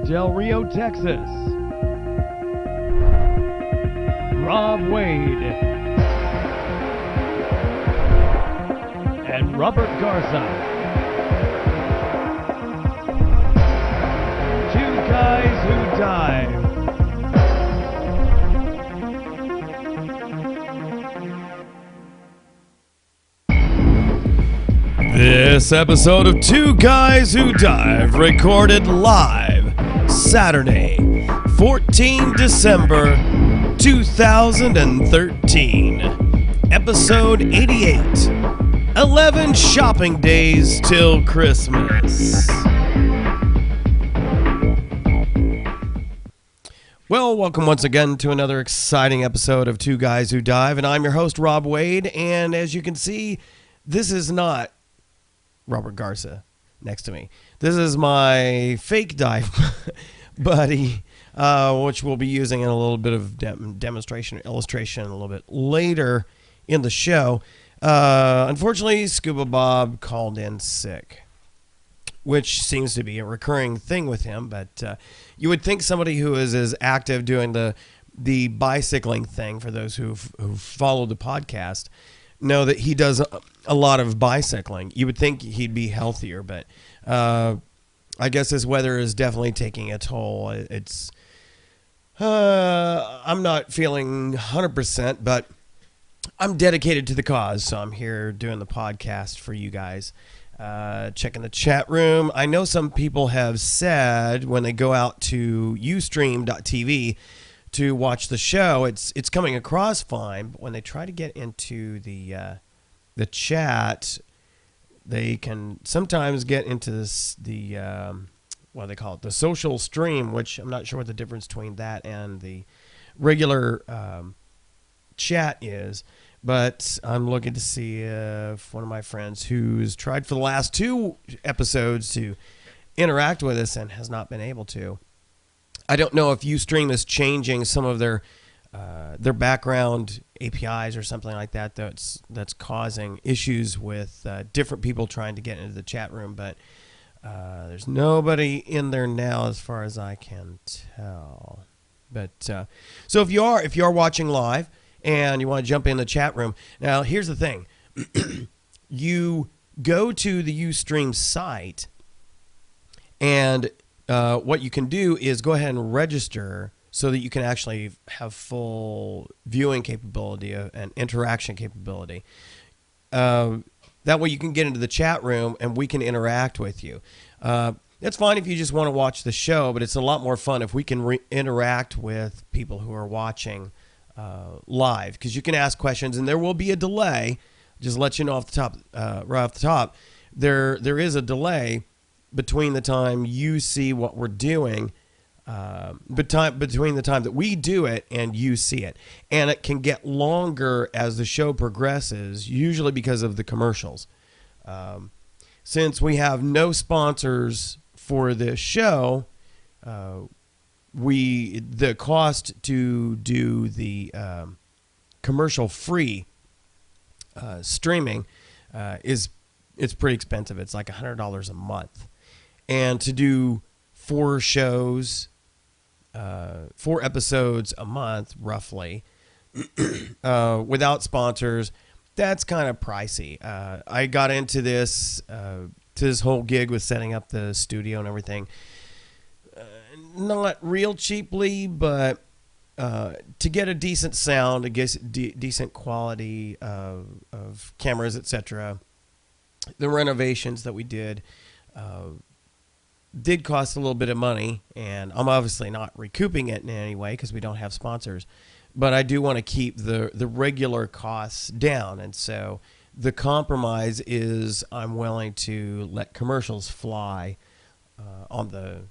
Del Rio, Texas, Rob Wade and Robert Garza. Two guys who dive. This episode of Two Guys Who Dive recorded live Saturday, 14 December 2013. Episode 88. 11 Shopping Days Till Christmas. Well, welcome once again to another exciting episode of Two Guys Who Dive, and I'm your host, Rob Wade, and as you can see, this is not Robert Garza next to me. This is my fake dive buddy, which we'll be using in a little bit of demonstration, illustration a little bit later in the show. Unfortunately, Scuba Bob called in sick, which seems to be a recurring thing with him, but you would think somebody who is as active doing the bicycling thing, for those who follow the podcast, know that he does a lot of bicycling. You would think he'd be healthier, but I guess this weather is definitely taking a toll. It's I'm not feeling 100%, but I'm dedicated to the cause, so I'm here doing the podcast for you guys. Checking the chat room. I know some people have said when they go out to ustream.tv to watch the show, it's coming across fine, but when they try to get into the chat, they can sometimes get into what do they call it, the social stream, which I'm not sure what the difference between that and the regular chat is, but I'm looking to see if one of my friends who's tried for the last two episodes to interact with us and has not been able to. I don't know if Ustream is changing some of their background APIs or something like that that's causing issues with different people trying to get into the chat room, but there's nobody in there now as far as I can tell. But so if you are watching live and you want to jump in the chat room, now here's the thing. You go to the Ustream site, and what you can do is go ahead and register so that you can actually have full viewing capability and interaction capability. That way you can get into the chat room and we can interact with you. That's fine if you just want to watch the show, but it's a lot more fun if we can interact with people who are watching live, because you can ask questions and there will be a delay. Just let you know off the top, right off the top, there is a delay between the time you see what we're doing, between the time that we do it and you see it. And it can get longer as the show progresses, usually because of the commercials. Since we have no sponsors for this show, the cost to do the commercial-free streaming it's pretty expensive. It's like $100 a month. And to do 4 episodes a month, roughly, without sponsors, that's kind of pricey. I got into this whole gig with setting up the studio and everything, not real cheaply, but to get a decent sound, to get decent quality of cameras, etc. The renovations that we did cost a little bit of money, and I'm obviously not recouping it in any way because we don't have sponsors, but I do want to keep the regular costs down, and so the compromise is I'm willing to let commercials fly on the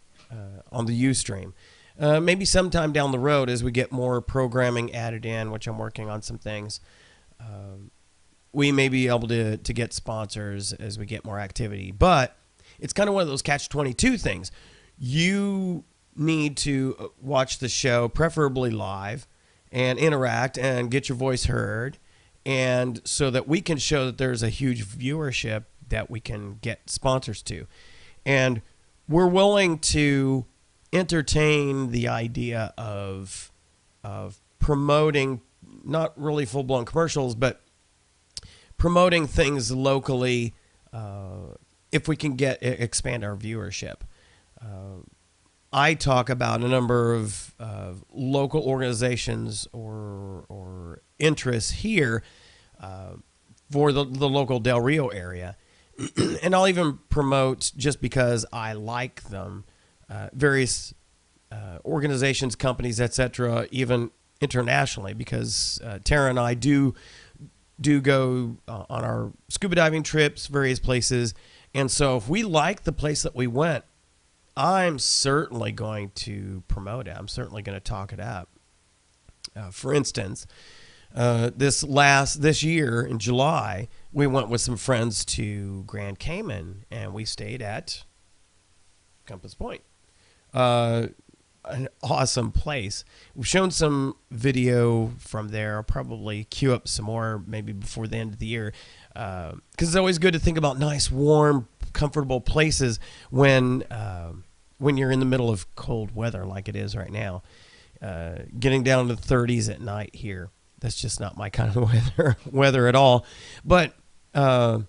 Ustream. Maybe sometime down the road as we get more programming added in, which I'm working on some things, we may be able to get sponsors as we get more activity, but it's kind of one of those catch-22 things. You need to watch the show, preferably live, and interact and get your voice heard, and so that we can show that there's a huge viewership that we can get sponsors to. And we're willing to entertain the idea of promoting, not really full-blown commercials, but promoting things locally, if we can expand our viewership. I talk about a number of local organizations or interests here for the local Del Rio area. And I'll even promote, just because I like them, various organizations, companies, etc., even internationally, because Tara and I do go on our scuba diving trips, various places. And so if we like the place that we went, I'm certainly going to promote it. I'm certainly going to talk it up. For instance, this year in July, we went with some friends to Grand Cayman, and we stayed at Compass Point. An awesome place. We've shown some video from there. I'll probably queue up some more maybe before the end of the year, because it's always good to think about nice, warm, comfortable places when you're in the middle of cold weather like it is right now. Getting down to the 30s at night here, that's just not my kind of weather at all. But I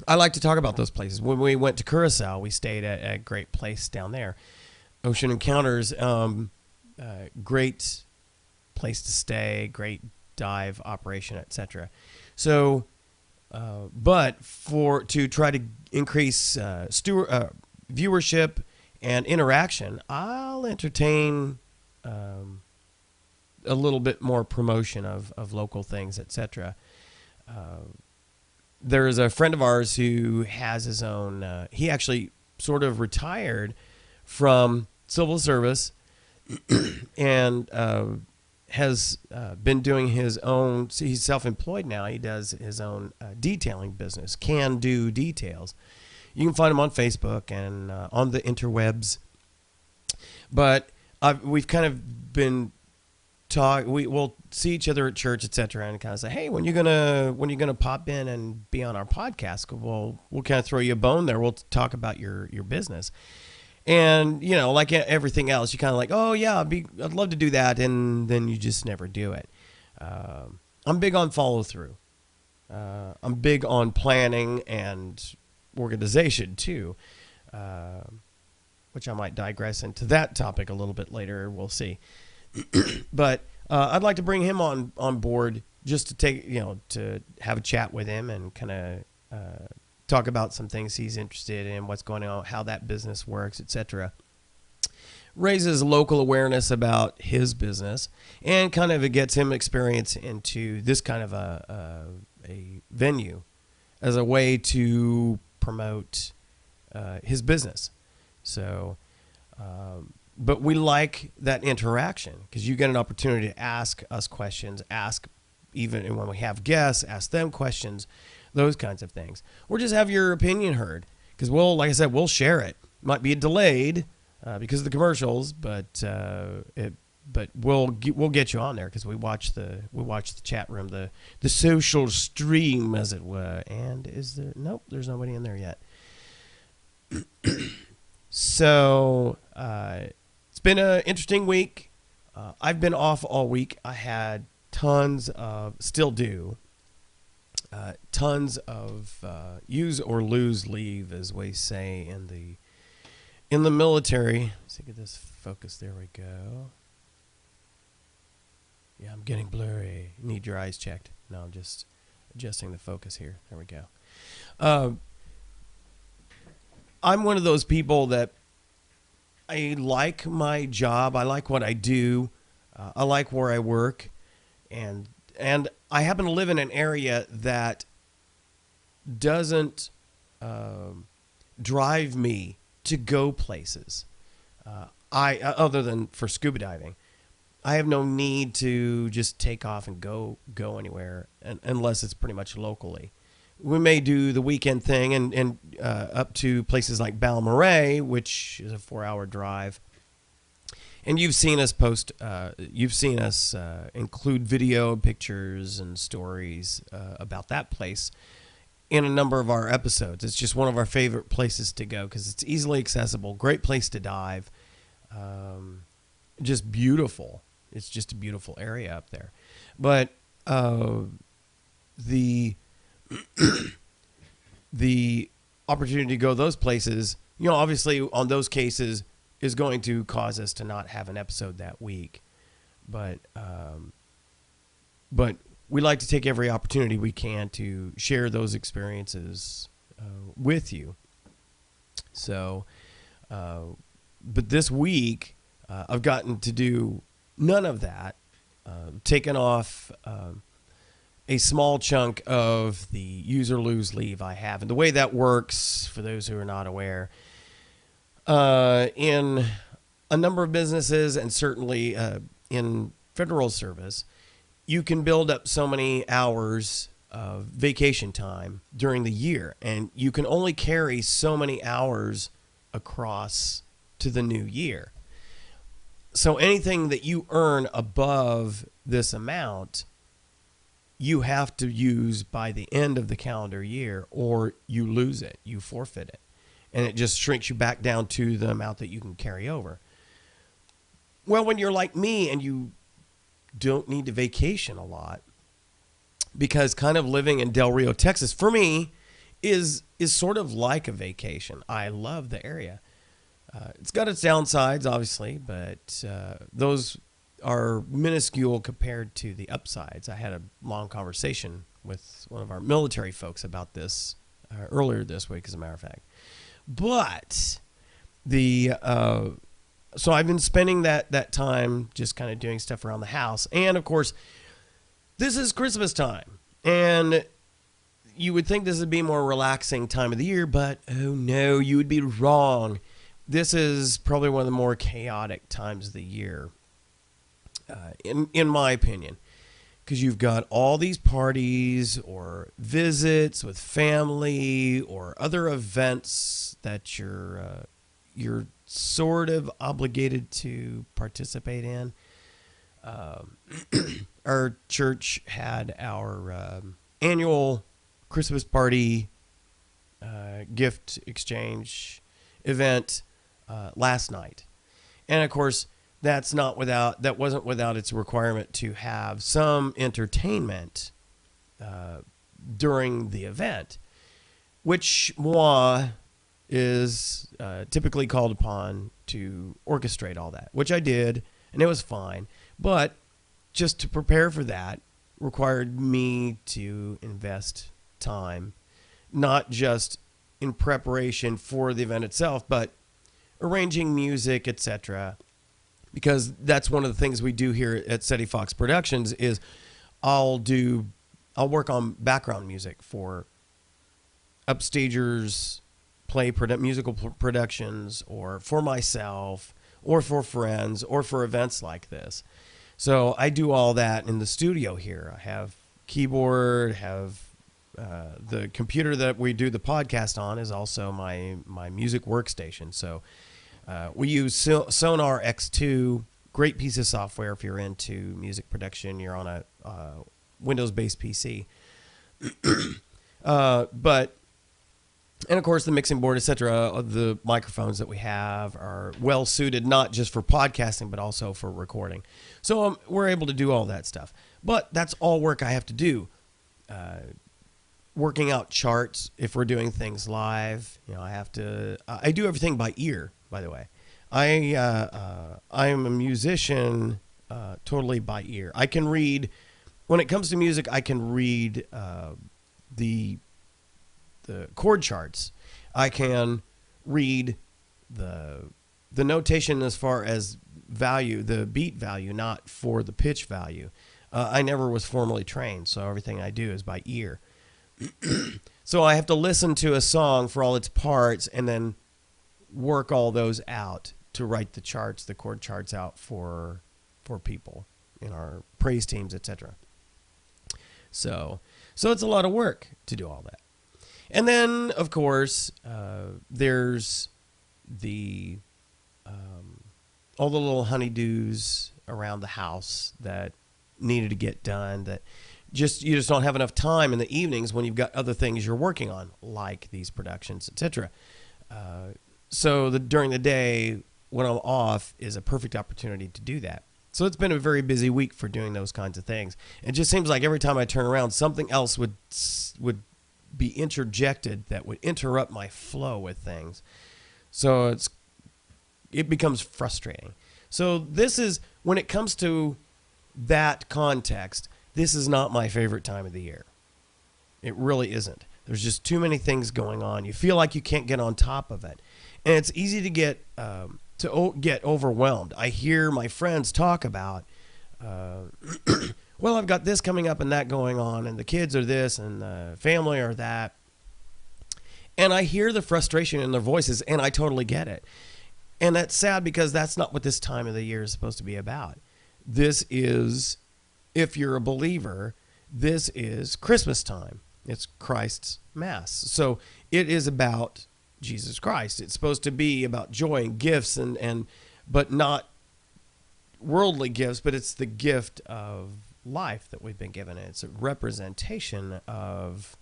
like to talk about those places. When we went to Curacao, we stayed at a great place down there. Ocean Encounters, great place to stay, great dive operation, etc. So, but to try to increase viewership and interaction, I'll entertain a little bit more promotion of local things, etc. There's a friend of ours who has his own, he actually sort of retired from civil service and has been doing his own, he's self-employed now. He does his own detailing business, Can Do Details. You can find him on Facebook and on the interwebs. But we've kind of been we'll see each other at church, etc., and kind of say, hey, when you gonna pop in and be on our podcast? We'll kind of throw you a bone there. We'll talk about your business. And, like everything else, you kind of like, oh, yeah, I'd love to do that. And then you just never do it. I'm big on follow through. I'm big on planning and organization, too, which I might digress into that topic a little bit later. We'll see. But I'd like to bring him on board just to have a chat with him and kind of talk about some things he's interested in, what's going on, how that business works, etc. Raises local awareness about his business, and kind of it gets him experience into this kind of a venue as a way to promote his business. So, but we like that interaction because you get an opportunity to ask us questions, even when we have guests, ask them questions, those kinds of things, or just have your opinion heard, because like I said, we'll share it. Might be delayed because of the commercials, but we'll get you on there because we watch the chat room, the social stream, as it were. And is there? Nope, there's nobody in there yet. So it's been an interesting week. I've been off all week. I had still do. Tons of use or lose leave, as we say in the military. Let's get this focus. There we go. Yeah, I'm getting blurry. Need your eyes checked. No, I'm just adjusting the focus here. There we go. I'm one of those people that I like my job. I like what I do. I like where I work, and I happen to live in an area that doesn't drive me to go places. Other than for scuba diving, I have no need to just take off and go anywhere unless it's pretty much locally. We may do the weekend thing and up to places like Balmoral, which is a 4-hour drive. And you've seen us include video, pictures, and stories about that place in a number of our episodes. It's just one of our favorite places to go because it's easily accessible, great place to dive. just beautiful. It's just a beautiful area up there. But the the opportunity to go those places, obviously on those cases is going to cause us to not have an episode that week. But we like to take every opportunity we can to share those experiences with you. So, but this week I've gotten to do none of that. Taken off a small chunk of the use or lose leave I have. And the way that works, for those who are not aware, in a number of businesses and certainly in federal service, you can build up so many hours of vacation time during the year, and you can only carry so many hours across to the new year. So anything that you earn above this amount, you have to use by the end of the calendar year, or you lose it, you forfeit it. And it just shrinks you back down to the amount that you can carry over. Well, when you're like me and you don't need to vacation a lot, because kind of living in Del Rio, Texas, for me, is sort of like a vacation. I love the area. It's got its downsides, obviously, but those are minuscule compared to the upsides. I had a long conversation with one of our military folks about this earlier this week, as a matter of fact. But so I've been spending that time just kind of doing stuff around the house. And, of course, this is Christmas time. And you would think this would be a more relaxing time of the year, but, oh, no, you would be wrong. This is probably one of the more chaotic times of the year, in my opinion, because you've got all these parties or visits with family or other events that you're sort of obligated to participate in. Our church had our annual Christmas party gift exchange event last night, and of course that wasn't without its requirement to have some entertainment during the event, which moi is typically called upon to orchestrate all that, which I did, and it was fine. But just to prepare for that required me to invest time, not just in preparation for the event itself, but arranging music, etc. Because that's one of the things we do here at Ceti Fox Productions is I'll work on background music for upstagers, musical productions, or for myself, or for friends, or for events like this. So I do all that in the studio here. I have keyboard, have the computer that we do the podcast on is also my music workstation. So we use Sonar X2, great piece of software if you're into music production. You're on a Windows-based PC. And of course, the mixing board, etc., the microphones that we have are well suited not just for podcasting, but also for recording. So we're able to do all that stuff. But that's all work I have to do. Working out charts if we're doing things live. I do everything by ear, by the way. I am a musician totally by ear. I can read, when it comes to music, I can read the chord charts. I can read the notation as far as value, the beat value, not for the pitch value. I never was formally trained, so everything I do is by ear. So I have to listen to a song for all its parts and then work all those out to write the charts, the chord charts out for people in our praise teams, etc. So it's a lot of work to do all that. And then, of course, there's all the little honeydews around the house that needed to get done that you just don't have enough time in the evenings when you've got other things you're working on, like these productions, etc. So during the day, when I'm off is a perfect opportunity to do that. So it's been a very busy week for doing those kinds of things. It just seems like every time I turn around, something else would be interjected that would interrupt my flow with things. So it becomes frustrating. So this is, when it comes to that context, this is not my favorite time of the year. It really isn't. There's just too many things going on. You feel like you can't get on top of it. And it's easy to get overwhelmed. I hear my friends talk about, well, I've got this coming up and that going on, and the kids are this, and the family are that. And I hear the frustration in their voices, and I totally get it. And that's sad, because that's not what this time of the year is supposed to be about. This is, if you're a believer, this is Christmas time. It's Christ's Mass. So it is about Jesus Christ. It's supposed to be about joy and gifts, but not worldly gifts, but it's the gift of life that we've been given. It's a representation of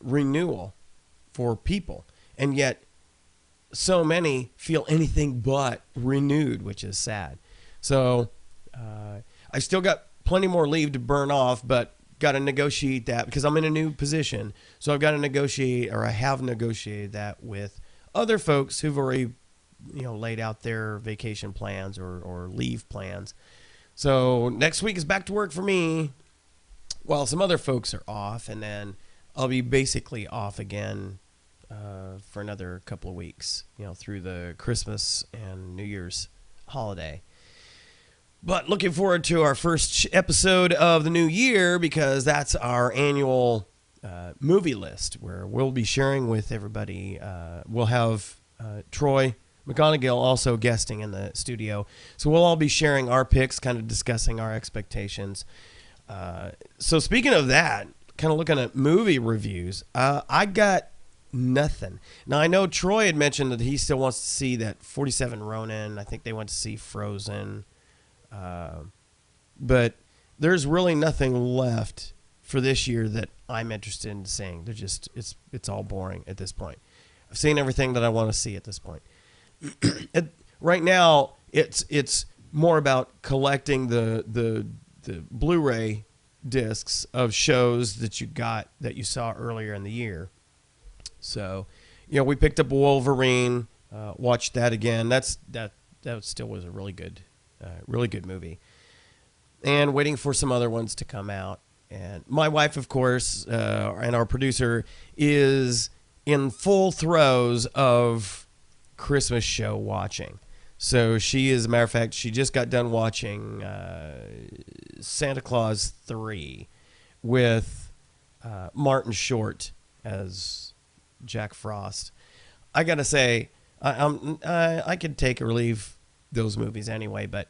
renewal for people. And yet so many feel anything but renewed, which is sad. So I still got plenty more leave to burn off, but got to negotiate that because I'm in a new position. So I've got to negotiate, or I have negotiated that with other folks who've already, laid out their vacation plans or leave plans. So next week is back to work for me while some other folks are off, and then I'll be basically off again for another couple of weeks, through the Christmas and New Year's holiday. But looking forward to our first episode of the new year, because that's our annual movie list where we'll be sharing with everybody. We'll have Troy McGonigal also guesting in the studio. So we'll all be sharing our picks, kind of discussing our expectations. So speaking of that, kind of looking at movie reviews, I got nothing. Now, I know Troy had mentioned that he still wants to see that 47 Ronin. I think they went to see Frozen. But there's really nothing left for this year that I'm interested in seeing. They're just, it's all boring at this point. I've seen everything that I want to see at this point. Right now, it's more about collecting the Blu-ray discs of shows that you saw earlier in the year. So, we picked up Wolverine, watched that again. That still was a really good movie. And waiting for some other ones to come out. And my wife, of course, and our producer, is in full throes of Christmas show watching. So she, as a matter of fact, she just got done watching Santa Claus 3 with Martin Short as Jack Frost. I gotta say, I could take or leave those movies anyway, but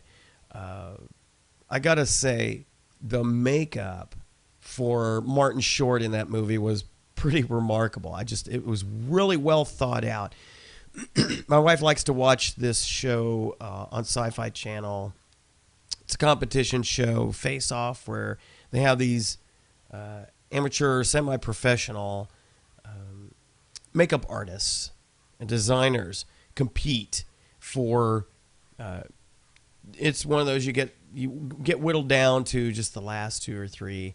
I gotta say the makeup for Martin Short in that movie was pretty remarkable. It was really well thought out. My wife likes to watch this show on Sci-Fi Channel. It's a competition show, Face Off, where they have these amateur, semi-professional makeup artists and designers compete for. It's one of those you get whittled down to just the last 2 or 3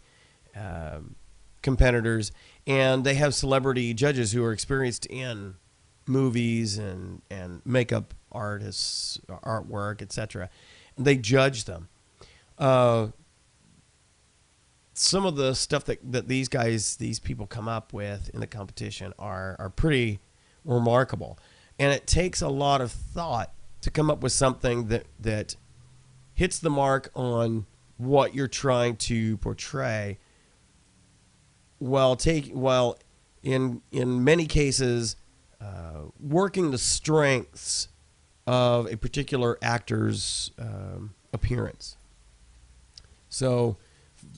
competitors, and they have celebrity judges who are experienced in movies and makeup artists, artwork, etc. And they judge them. Some of the stuff that these people come up with in the competition are pretty remarkable, and it takes a lot of thought to come up with something that hits the mark on what you're trying to portray, while in many cases working the strengths of a particular actor's appearance. So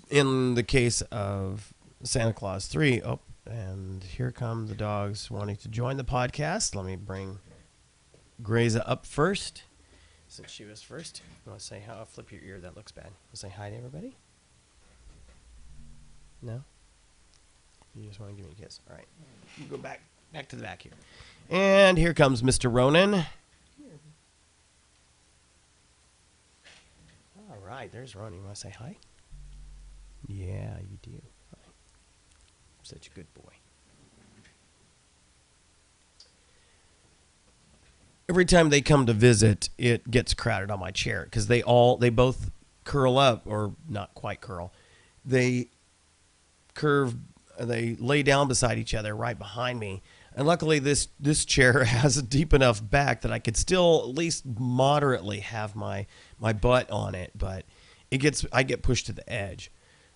in the case of Santa Claus 3, and here come the dogs wanting to join the podcast. Let me bring Graza up first, since she was first. You want to say how? Flip your ear. That looks bad. Want to say hi to everybody? No? You just want to give me a kiss. All right. You go back to the back here. And here comes Mr. Ronan. hi. There's Ron. You want to say hi? Yeah, you do. Hi. Such a good boy. Every time they come to visit, it gets crowded on my chair because they both curl up, or not quite curl. They they lay down beside each other right behind me. And luckily this chair has a deep enough back that I could still at least moderately have my butt on it, but I get pushed to the edge.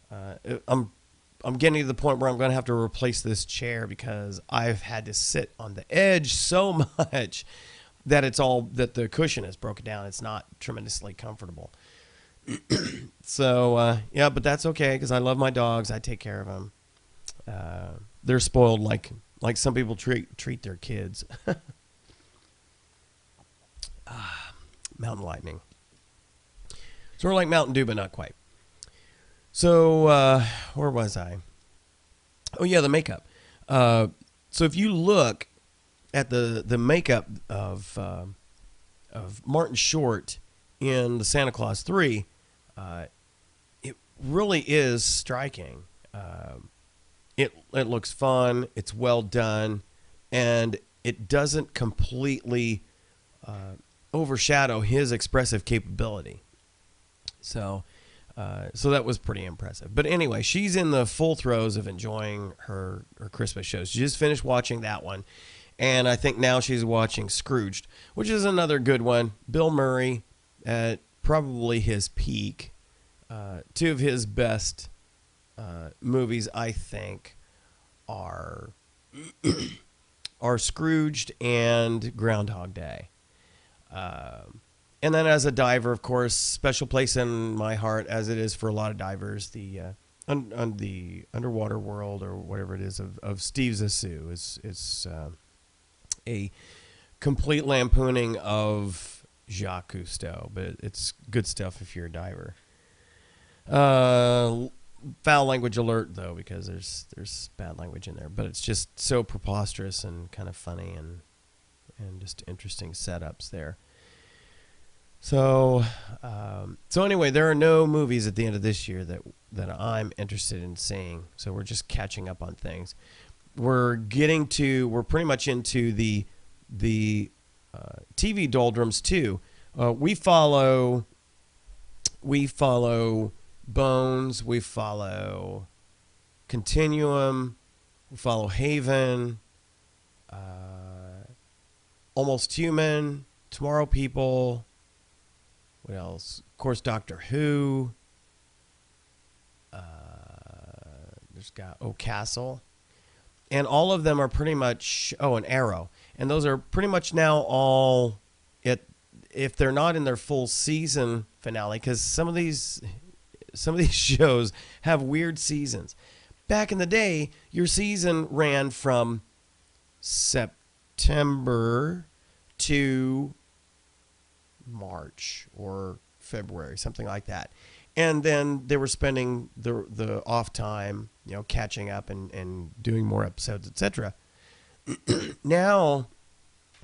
I'm getting to the point where I'm going to have to replace this chair because I've had to sit on the edge so much that that the cushion is broken down. It's not tremendously comfortable. So, yeah, but that's okay because I love my dogs. I take care of them. They're spoiled like some people treat their kids. Mountain lightning. Sort of like Mountain Dew, but not quite. So, where was I? Oh, yeah, the makeup. So if you look at the makeup of Martin Short in the Santa Claus 3, it really is striking. It looks fun. It's well done, and it doesn't completely overshadow his expressive capability. So that was pretty impressive. But anyway, she's in the full throes of enjoying her Christmas shows. She just finished watching that one, and I think now she's watching Scrooged, which is another good one. Bill Murray at probably his peak. Two of his best movies, I think, are Scrooged and Groundhog Day. And then as a diver, of course, special place in my heart, as it is for a lot of divers, the underwater world, or whatever it is, of Steve Zissou is a complete lampooning of Jacques Cousteau, but it's good stuff if you're a diver. Foul language alert, though, because there's bad language in there, but it's just so preposterous and kind of funny and just interesting setups there. So anyway, there are no movies at the end of this year that I'm interested in seeing. So we're just catching up on things. We're pretty much into the TV doldrums too. We follow Bones. We follow Continuum. We follow Haven. Almost Human. Tomorrow People. What else? Of course, Doctor Who. There's Castle. And all of them are pretty much... Oh, and Arrow. And those are pretty much now all... If they're not in their full season finale, because some of these shows have weird seasons. Back in the day, your season ran from September to March or February, something like that. And then they were spending the off time, catching up and doing more episodes, etc. Now,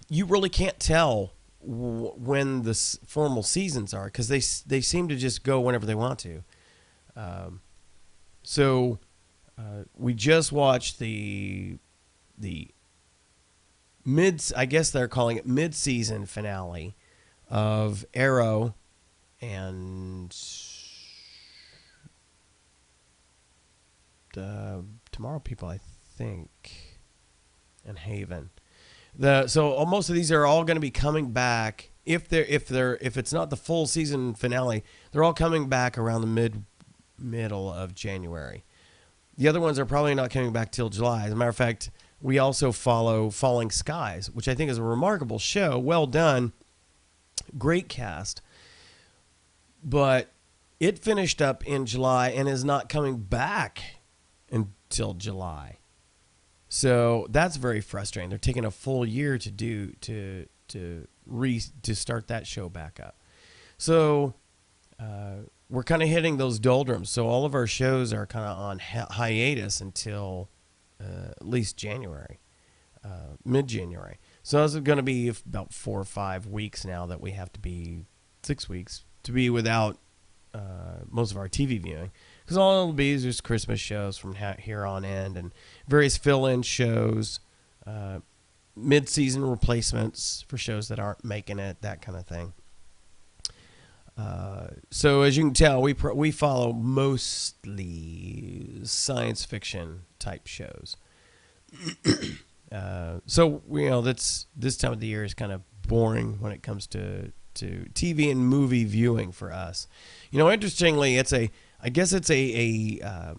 you really can't tell when the formal seasons are because they seem to just go whenever they want to. So we just watched the I guess they're calling it mid-season finale of Arrow and Tomorrow People, I think, and Haven. So most of these are all going to be coming back. If it's not the full season finale, they're all coming back around the middle of January. The other ones are probably not coming back till July. As a matter of fact, we also follow Falling Skies, which I think is a remarkable show. Well done. Great cast. But it finished up in July and is not coming back until July. So that's very frustrating. They're taking a full year to start that show back up. So we're kind of hitting those doldrums. So all of our shows are kind of on hiatus until at least January, mid-January. So this is going to be about 4 or 5 weeks now that we have to be 6 weeks to be without most of our TV viewing, because all it'll be is just Christmas shows from here on end, and various fill-in shows, mid-season replacements for shows that aren't making it, that kind of thing. So as you can tell, we follow mostly science fiction type shows. So that's this time of the year is kind of boring when it comes to TV and movie viewing for us. Interestingly, I guess it's a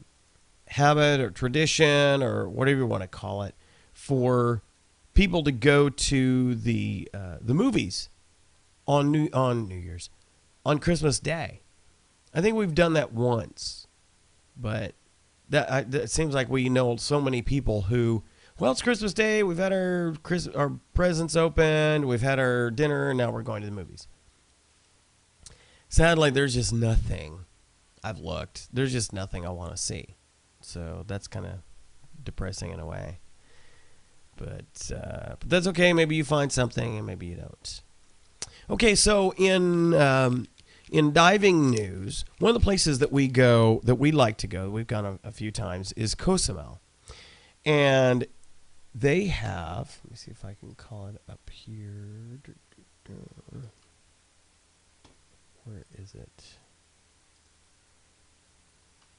habit or tradition or whatever you want to call it for people to go to the movies on New Year's, on Christmas Day. I think we've done that once, but that seems like we know so many people who, well, it's Christmas Day, we've had our presents opened, we've had our dinner, and now we're going to the movies. Sadly, there's just nothing. I've looked. There's just nothing I want to see. So that's kind of depressing in a way. But that's okay. Maybe you find something and maybe you don't. Okay, so in diving news, one of the places that we like to go, we've gone a few times, is Cosumel. And they have, let me see if I can call it up here. Where is it?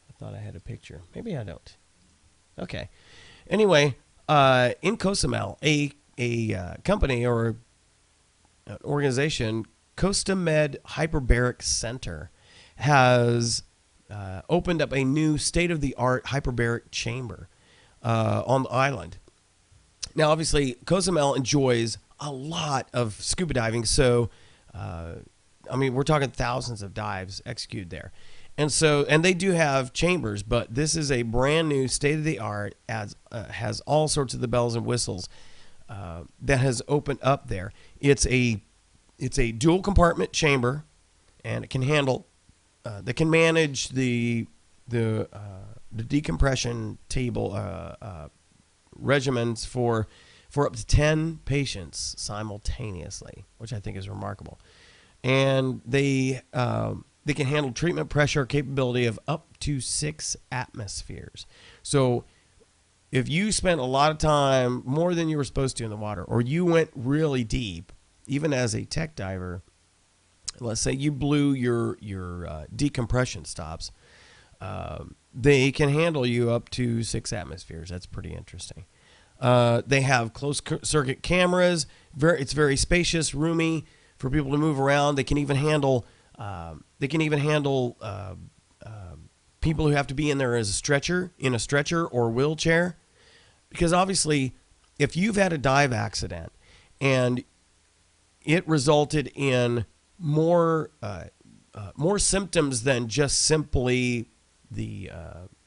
I thought I had a picture. Maybe I don't. Okay. Anyway, in Cosumel, a company or an organization, Cosumel Hyperbaric Center, has opened up a new state-of-the-art hyperbaric chamber on the island. Now, obviously, Cozumel enjoys a lot of scuba diving, so we're talking thousands of dives executed there. And they do have chambers, but this is a brand new state-of-the-art, has all sorts of the bells and whistles that has opened up there. It's a dual compartment chamber, and it can handle, they can manage the decompression table regimens for up to 10 patients simultaneously, which I think is remarkable. And they can handle treatment pressure capability of up to 6 atmospheres. So if you spent a lot of time, more than you were supposed to in the water, or you went really deep, even as a tech diver, let's say you blew your decompression stops, they can handle you up to 6 atmospheres. That's pretty interesting. They have closed circuit cameras. It's very spacious, roomy for people to move around. They can even handle people who have to be in there in a stretcher or wheelchair, because obviously, if you've had a dive accident and it resulted in more symptoms than just simply the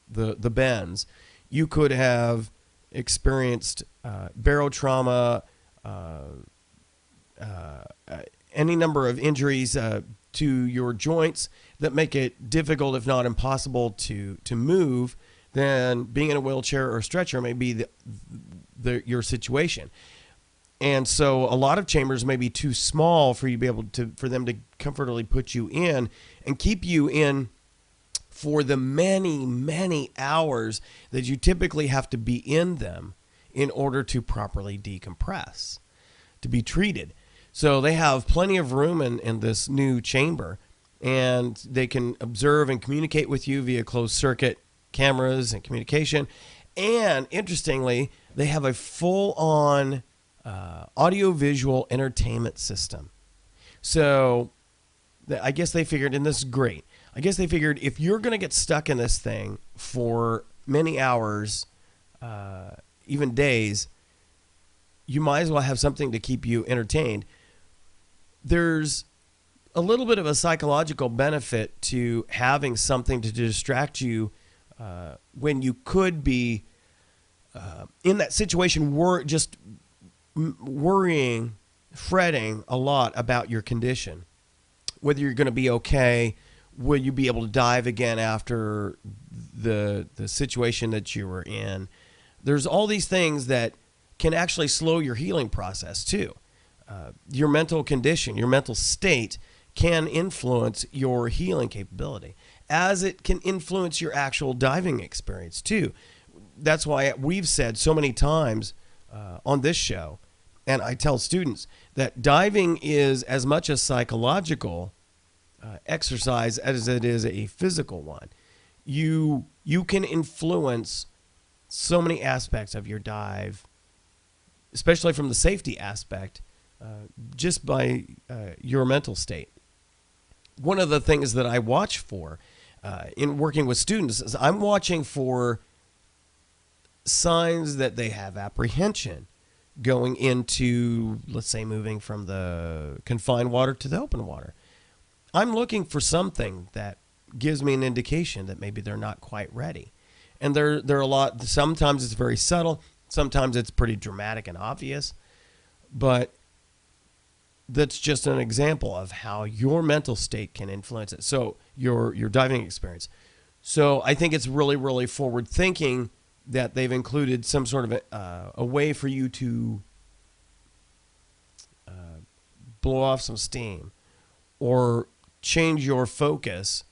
bends, you could have experienced barotrauma, any number of injuries to your joints that make it difficult, if not impossible, to move. Then being in a wheelchair or stretcher may be your situation. And so a lot of chambers may be too small for you to be able for them to comfortably put you in and keep you in for the many, many hours that you typically have to be in them in order to properly decompress, to be treated. So they have plenty of room in this new chamber, and they can observe and communicate with you via closed circuit cameras and communication. And interestingly, they have a full-on audio-visual entertainment system. So I guess they figured, and this is great, I guess they figured if you're going to get stuck in this thing for many hours, even days, you might as well have something to keep you entertained. There's a little bit of a psychological benefit to having something to distract you when you could be in that situation, just worrying, fretting a lot about your condition, whether you're going to be okay, will you be able to dive again after the situation that you were in. There's all these things that can actually slow your healing process too. Your mental condition, your mental state can influence your healing capability, as it can influence your actual diving experience too. That's why we've said so many times on this show, and I tell students that diving is as much a psychological exercise as it is a physical one. You can influence so many aspects of your dive, especially from the safety aspect, just by your mental state. One of the things that I watch for in working with students is I'm watching for signs that they have apprehension going into, let's say, moving from the confined water to the open water. I'm looking for something that gives me an indication that maybe they're not quite ready. And there are a lot, sometimes it's very subtle, sometimes it's pretty dramatic and obvious, but that's just an example of how your mental state can influence it. So your diving experience. So I think it's really, really forward thinking that they've included some sort of a way for you to blow off some steam or change your focus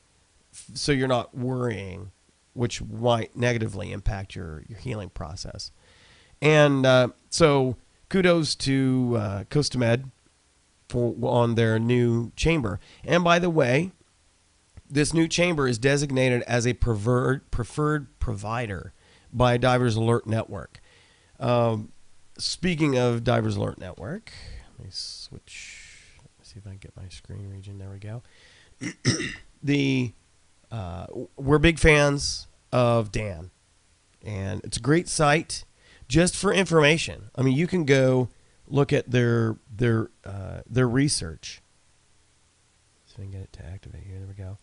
so you're not worrying, which might negatively impact your healing process. And so kudos to Cosumel on their new chamber. And by the way, this new chamber is designated as a preferred provider by Divers Alert Network. Speaking of Divers Alert Network, let me switch. Let's see if I can get my screen region. There we go. We're big fans of Dan, and it's a great site just for information. I mean, you can go look at their research. See if I can get it to activate here. There we go.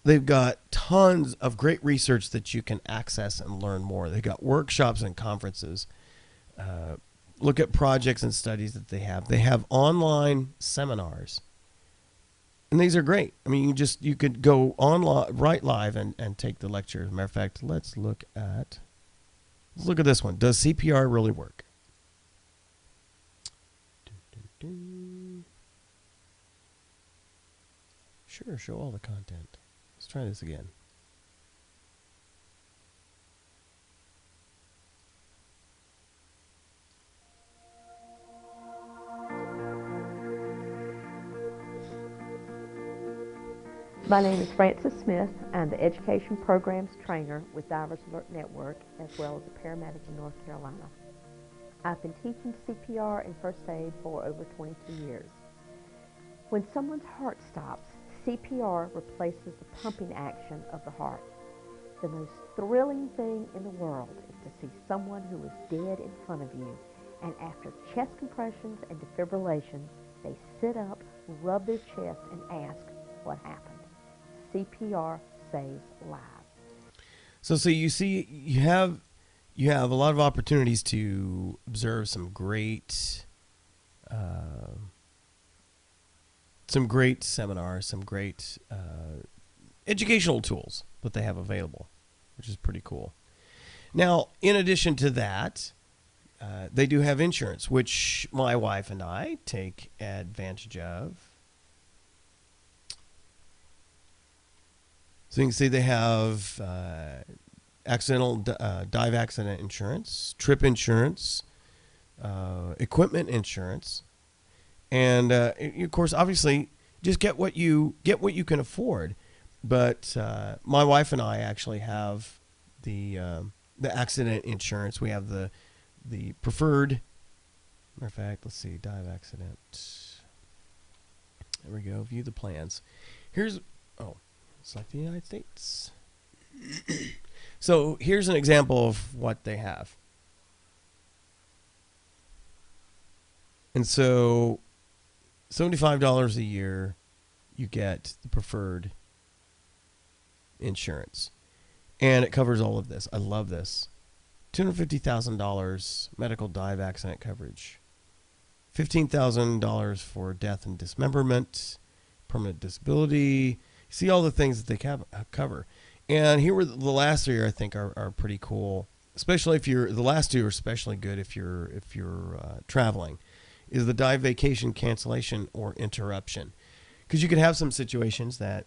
They've got tons of great research that you can access and learn more. They've got workshops and conferences. Look at projects and studies that they have. They have online seminars. And these are great. I mean, you could go online, right live and take the lecture. As a matter of fact, let's look at this one. Does CPR really work? Sure, show all the content. Let's try this again. My name is Frances Smith. I'm the Education Programs Trainer with Divers Alert Network, as well as a paramedic in North Carolina. I've been teaching CPR and first aid for over 22 years. When someone's heart stops, CPR replaces the pumping action of the heart. The most thrilling thing in the world is to see someone who is dead in front of you, and after chest compressions and defibrillation, they sit up, rub their chest, and ask what happened. CPR saves lives. So you see, you have a lot of opportunities to observe some great seminars, some great educational tools that they have available, which is pretty cool. Now, in addition to that, they do have insurance, which my wife and I take advantage of. So you can see they have dive accident insurance, trip insurance, equipment insurance, and of course, obviously, just get what you can afford. But my wife and I actually have the accident insurance. We have the preferred. Matter of fact, let's see, dive accident. There we go. View the plans. Select the United States. So here's an example of what they have. And so $75 a year, you get the preferred insurance. And it covers all of this. I love this. $250,000 medical dive accident coverage. $15,000 for death and dismemberment, permanent disability. See all the things that they cover. And here were the last three I think are pretty cool. Especially if the last two are especially good if you're traveling. Is the dive vacation cancellation or interruption. because you could have some situations that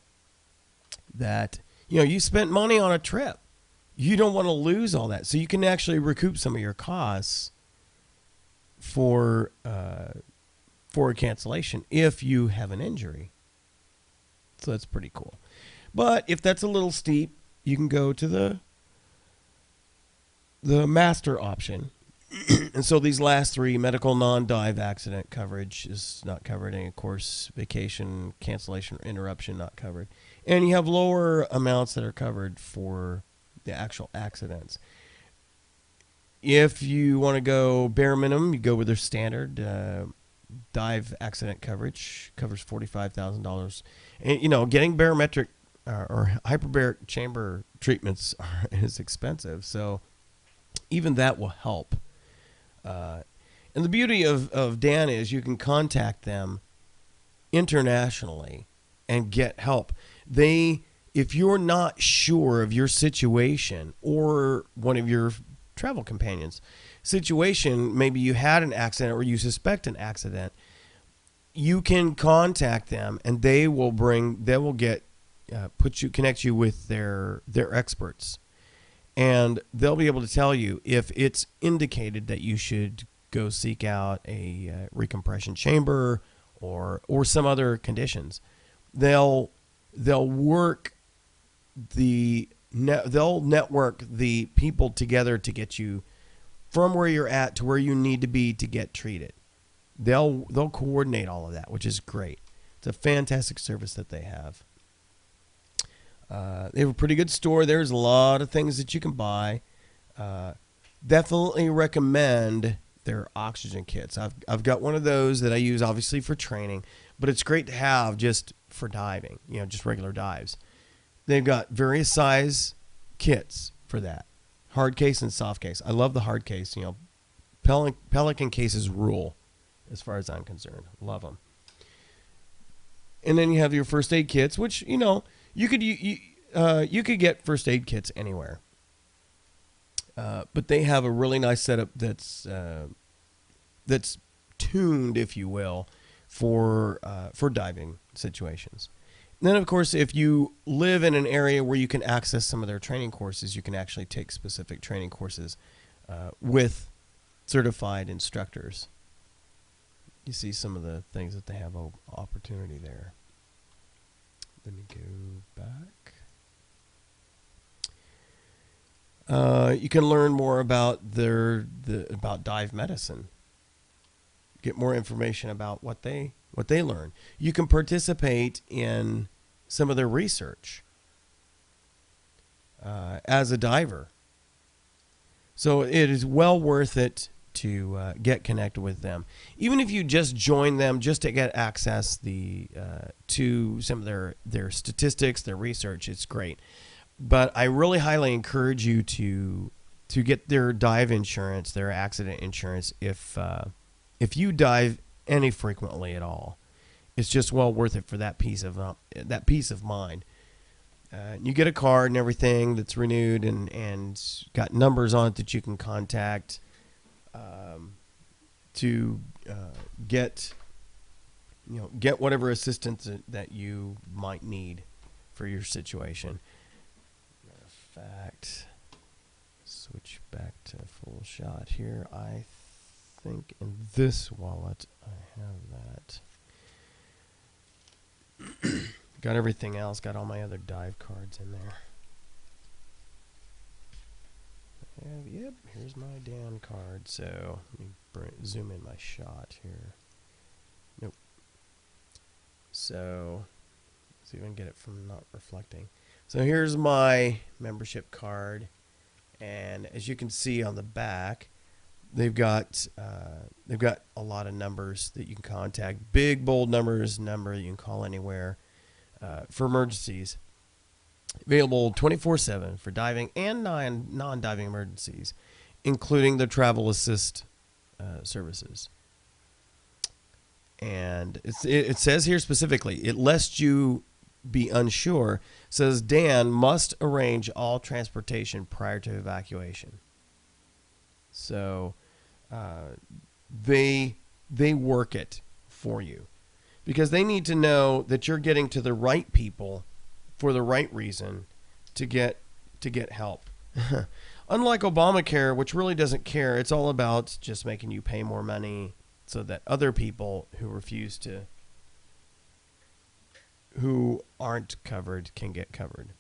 you spent money on a trip. You don't want to lose all that, so you can actually recoup some of your costs for a cancellation if you have an injury. So that's pretty cool. But if that's a little steep, you can go to the master option. And so these last three, medical, non-dive, accident coverage is not covered. And of course, vacation, cancellation, or interruption not covered. And you have lower amounts that are covered for the actual accidents. If you want to go bare minimum, you go with their standard dive accident coverage. Covers $45,000. And, getting barometric or hyperbaric chamber treatments is expensive. So even that will help. And the beauty of Dan is you can contact them internationally and get help. If you're not sure of your situation or one of your travel companions' situation, maybe you had an accident or you suspect an accident, you can contact them and they will connect you with their experts. And they'll be able to tell you if it's indicated that you should go seek out a recompression chamber or some other conditions. They'll network the people together to get you from where you're at to where you need to be to get treated. They'll coordinate all of that, which is great. It's a fantastic service that they have. They have a pretty good store. There's a lot of things that you can buy. Definitely recommend their oxygen kits. I've got one of those that I use obviously for training, but it's great to have just for diving, just regular dives. They've got various size kits for that. Hard case and soft case. I love the hard case. Pelican cases rule as far as I'm concerned. Love them. And then you have your first aid kits, which, you could get first aid kits anywhere, but they have a really nice setup that's tuned, if you will, for diving situations. And then, of course, if you live in an area where you can access some of their training courses, you can actually take specific training courses with certified instructors. You see some of the things that they have opportunity there. Let me go back. You can learn more about about dive medicine. Get more information about what they learn. You can participate in some of their research as a diver. So it is well worth it to get connected with them. Even if you just join them just to get access to some of their statistics, their research, it's great. But I really highly encourage you to get their dive insurance, their accident insurance, if you dive any frequently at all. It's just well worth it for that peace of mind. You get a card and everything that's renewed and got numbers on it that you can contact to get whatever assistance that you might need for your situation. Matter of fact, switch back to full shot here. I think in this wallet I have that. Got everything else. Got all my other dive cards in there. Yep, here's my Dan card. So let me zoom in my shot here. Nope. So let's see if I can get it from not reflecting. So here's my membership card, and as you can see on the back, they've got a lot of numbers that you can contact. Big bold numbers, number you can call anywhere for emergencies. Available 24/7 for diving and non-diving emergencies, including the travel assist services. And it says here specifically, lest you be unsure, says Dan must arrange all transportation prior to evacuation. So they work it for you. because they need to know that you're getting to the right people for the right reason to get help. Unlike Obamacare, which really doesn't care, it's all about just making you pay more money so that other people who aren't covered can get covered.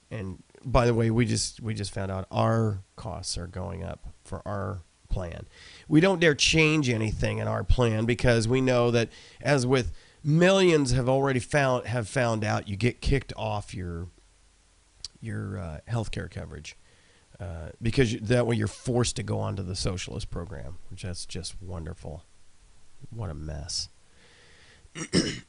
And by the way, we just found out our costs are going up for our plan. We don't dare change anything in our plan because we know that, as with millions have already found out, you get kicked off your health care coverage because that way you're forced to go onto the socialist program, which that's just wonderful. What a mess.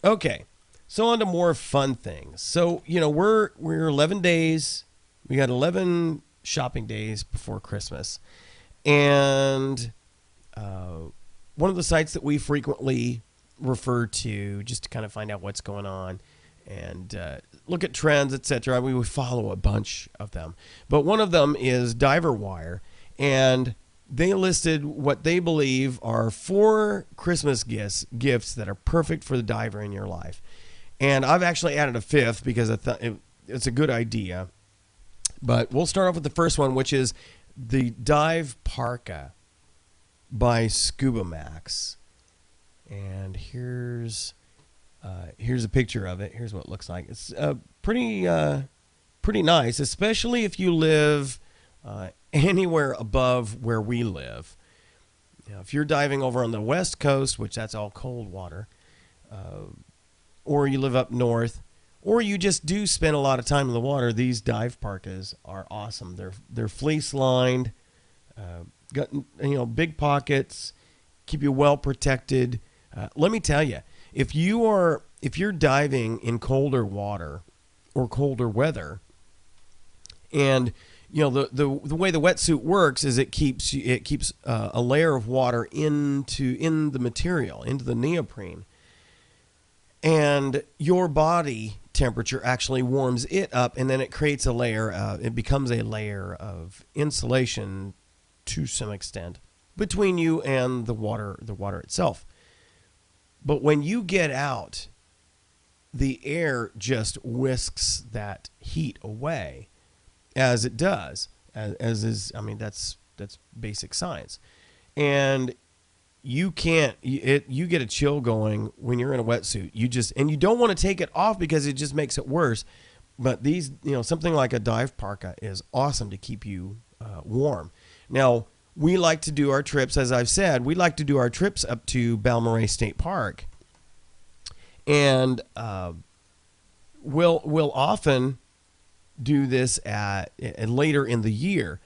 Okay, so on to more fun things. So we're 11 days. We got 11 shopping days before Christmas, and one of the sites that we frequently refer to just to kind of find out what's going on and look at trends, etc. We would follow a bunch of them, but one of them is Diver Wire, and they listed what they believe are 4 Christmas gifts that are perfect for the diver in your life. And I've actually added a 5th because I thought it's a good idea. But we'll start off with the first one, which is the Dive Parka by Scuba Max. And here's a picture of it. Here's what it looks like. It's pretty nice, especially if you live anywhere above where we live. If you're diving over on the West Coast, which that's all cold water, or you live up north, or you just do spend a lot of time in the water, these dive parkas are awesome. They're fleece lined, got big pockets, keep you well protected. Let me tell you, if you're diving in colder water or colder weather, and the way the wetsuit works is it keeps a layer of water in the material, into the neoprene, and your body temperature actually warms it up, and then it creates a layer. It becomes a layer of insulation to some extent between you and the water itself. But when you get out, the air just whisks that heat away, as it does, that's basic science. And you get a chill going when you're in a wetsuit. You don't want to take it off because it just makes it worse. But these, something like a dive parka is awesome to keep you warm. Now, we like to do our trips, as I've said, up to Balmorhea State Park. And we'll often do this at later in the year.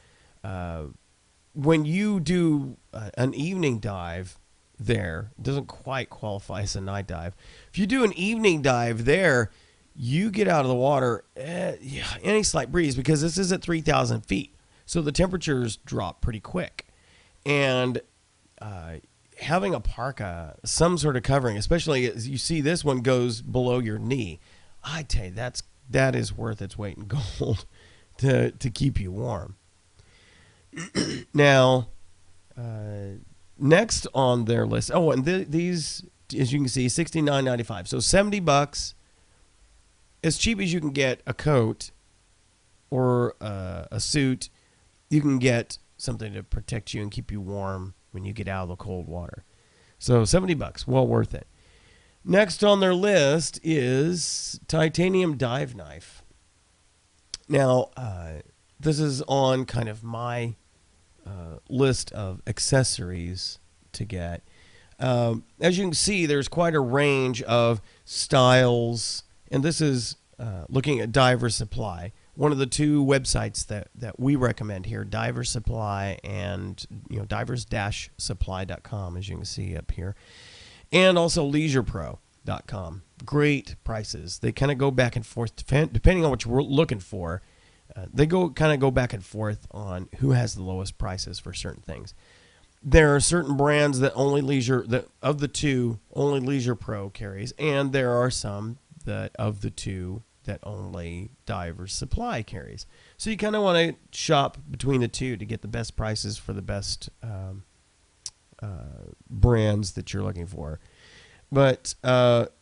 When you do an evening dive there, it doesn't quite qualify as a night dive. If you do an evening dive there, you get out of the water any slight breeze, because this is at 3,000 feet. So the temperatures drop pretty quick. And having a parka, some sort of covering, especially as you see this one goes below your knee, I tell you, that is worth its weight in gold to keep you warm. Now, next on their list, and these, as you can see, $69.95. So $70, as cheap as you can get a coat or a suit. You can get something to protect you and keep you warm when you get out of the cold water. So $70, well worth it. Next on their list is titanium dive knife. Now, this is on kind of my list of accessories to get. As you can see, there's quite a range of styles, and this is looking at Diver Supply, one of the 2 websites that we recommend here, Diver Supply and divers-supply.com, as you can see up here, and also leisurepro.com. Great prices. They kind of go back and forth depending on what you're looking for. They go back and forth on who has the lowest prices for certain things. There are certain brands that only of the 2 only Leisure Pro carries, and there are some that of the 2 that only Divers Supply carries. So you kind of want to shop between the 2 to get the best prices for the best brands that you're looking for. But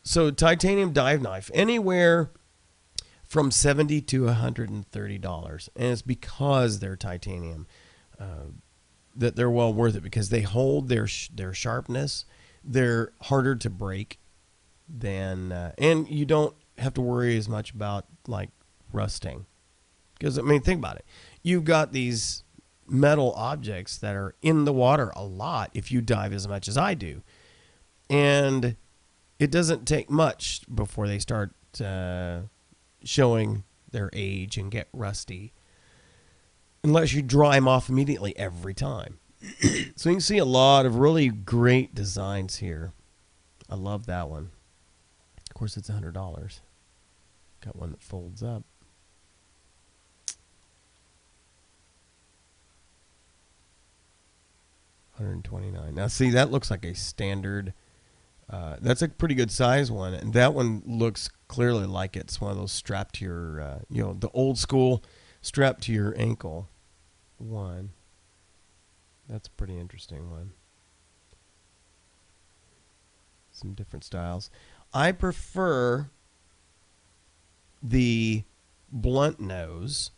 so titanium dive knife, anywhere from $70 to $130, and it's because they're titanium that they're well worth it, because they hold their sharpness. They're harder to break than, and you don't have to worry as much about like rusting. Because I mean, think about it. You've got these metal objects that are in the water a lot if you dive as much as I do, and it doesn't take much before they start showing their age and get rusty, unless you dry them off immediately every time. So you can see a lot of really great designs here. I love that one. Of course, it's $100. Got one that folds up. $129. Now, see, that looks like a standard. That's a pretty good size one, and that one looks clearly like it's one of those strapped to your, the old school strapped to your ankle one. That's a pretty interesting one. Some different styles. I prefer the blunt nose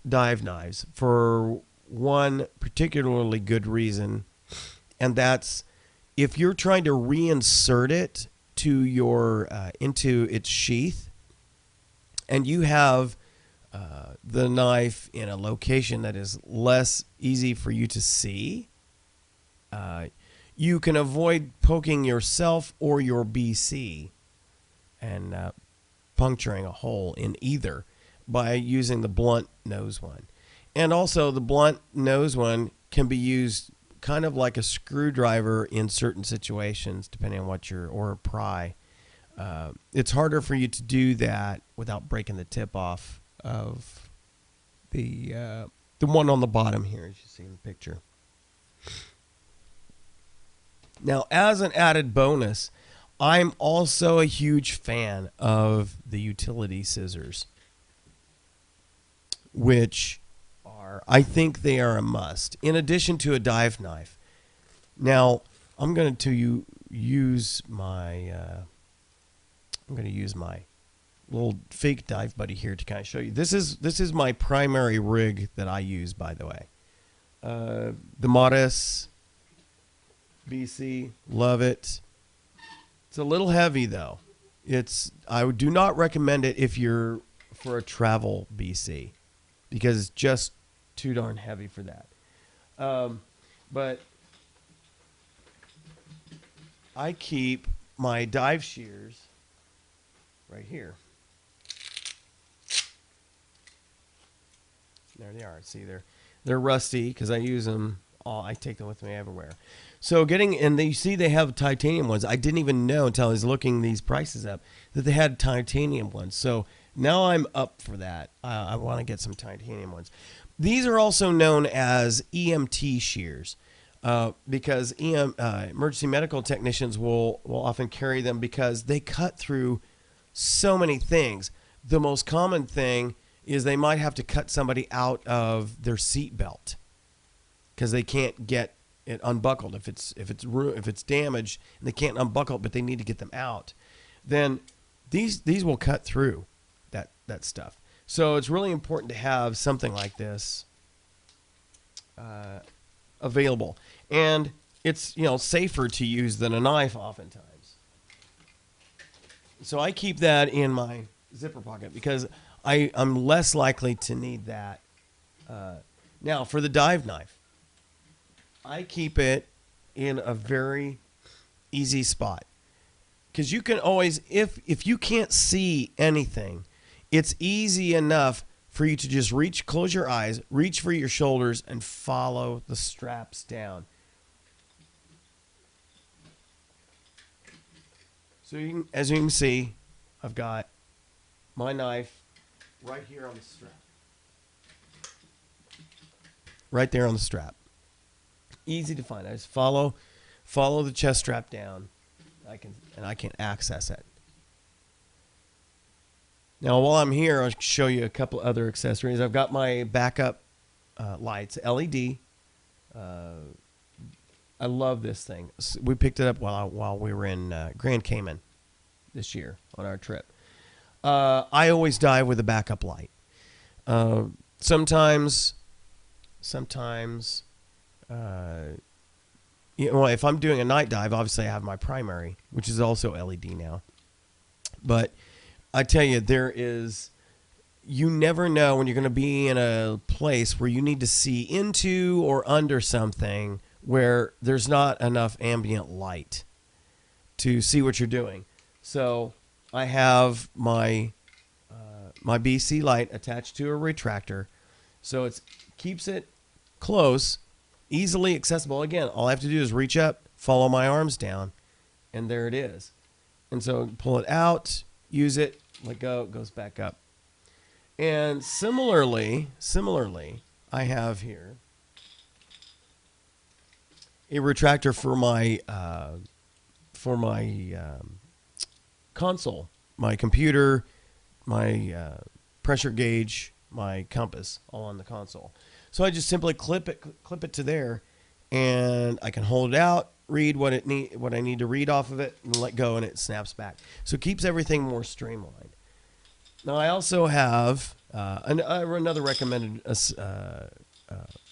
dive knives for one particularly good reason, and that's if you're trying to reinsert it to your into its sheath, and you have the knife in a location that is less easy for you to see, you can avoid poking yourself or your BC and puncturing a hole in either by using the blunt nose one. And also the blunt nose one can be used kind of like a screwdriver in certain situations, depending on what or a pry. It's harder for you to do that without breaking the tip off of the one on the bottom here, as you see in the picture. Now, as an added bonus, I'm also a huge fan of the utility scissors, which I think they are a must, in addition to a dive knife. Now, I'm going to use my little fake dive buddy here to kind of show you. This is my primary rig that I use, by the way. The Modus BC, love it. It's a little heavy though. I do not recommend it if you're for a travel BC, because it's just too darn heavy for that. But I keep my dive shears right here. There they are. See, they're rusty because I use them all. I take them with me everywhere. So and you see they have titanium ones. I didn't even know until I was looking these prices up that they had titanium ones. So now I'm up for that. I want to get some titanium ones. These are also known as EMT shears because emergency medical technicians will often carry them because they cut through so many things. The most common thing is they might have to cut somebody out of their seat belt because they can't get it unbuckled. If it's damaged and they can't unbuckle it, but they need to get them out, then these will cut through that stuff. So it's really important to have something like this available, and it's safer to use than a knife oftentimes. So I keep that in my zipper pocket because I'm less likely to need that. Now for the dive knife, I keep it in a very easy spot because you can always, if you can't see anything, it's easy enough for you to just close your eyes, reach for your shoulders, and follow the straps down. So as you can see, I've got my knife right here on the strap. Right there on the strap. Easy to find. I just follow the chest strap down. I can access it. Now, while I'm here, I'll show you a couple other accessories. I've got my backup lights, LED, I love this thing. We picked it up while we were in Grand Cayman this year on our trip. I always dive with a backup light. Sometimes, if I'm doing a night dive, obviously I have my primary, which is also LED now. But I tell you, you never know when you're going to be in a place where you need to see into or under something where there's not enough ambient light to see what you're doing. So I have my BC light attached to a retractor, so it keeps it close, easily accessible. Again, all I have to do is reach up, follow my arms down, and there it is. And so pull it out, use it, let go, it goes back up. And similarly, I have here a retractor for my console, my computer, my pressure gauge, my compass, all on the console. So I just simply clip it to there, and I can hold it out, read what I need to read off of it, and let go, and it snaps back. So it keeps everything more streamlined. Now I also have another recommended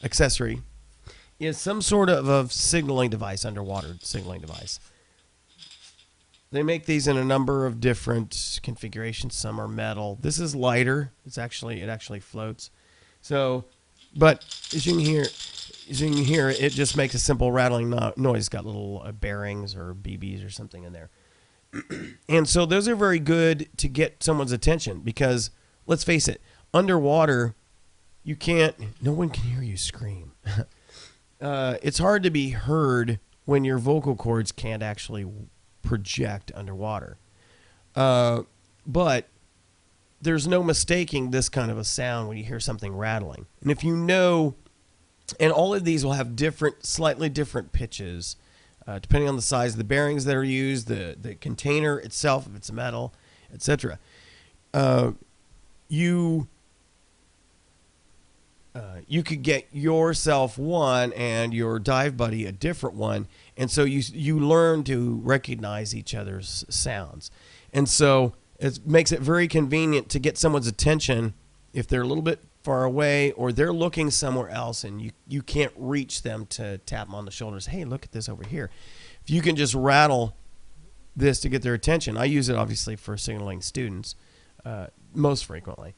accessory is some sort of a signaling device, underwater signaling device. They make these in a number of different configurations. Some are metal. This is lighter. It actually floats. So, but as you can hear, it just makes a simple rattling noise. It's got little bearings or BBs or something in there. And so those are very good to get someone's attention because, let's face it, underwater, no one can hear you scream. It's hard to be heard when your vocal cords can't actually project underwater. But there's no mistaking this kind of a sound when you hear something rattling. And if you know, and all of these will have slightly different pitches, depending on the size of the bearings that are used, the container itself, if it's metal, etc. You could get yourself one and your dive buddy a different one, and so you learn to recognize each other's sounds. And so it makes it very convenient to get someone's attention if they're a little bit far away or they're looking somewhere else and you can't reach them to tap them on the shoulders. Hey, look at this over here. If you can just rattle this to get their attention. I use it obviously for signaling students most frequently,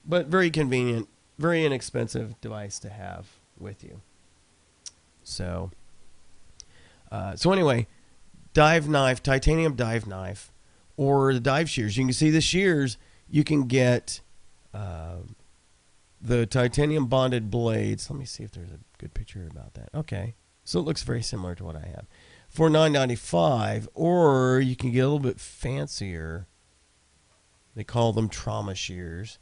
but very convenient, very inexpensive device to have with you. So anyway, dive knife, titanium dive knife, or the dive shears. You can see the shears. You can get the titanium bonded blades. Let me see if there's a good picture about that. Okay, so it looks very similar to what I have for $9.95, or you can get a little bit fancier. They call them trauma shears.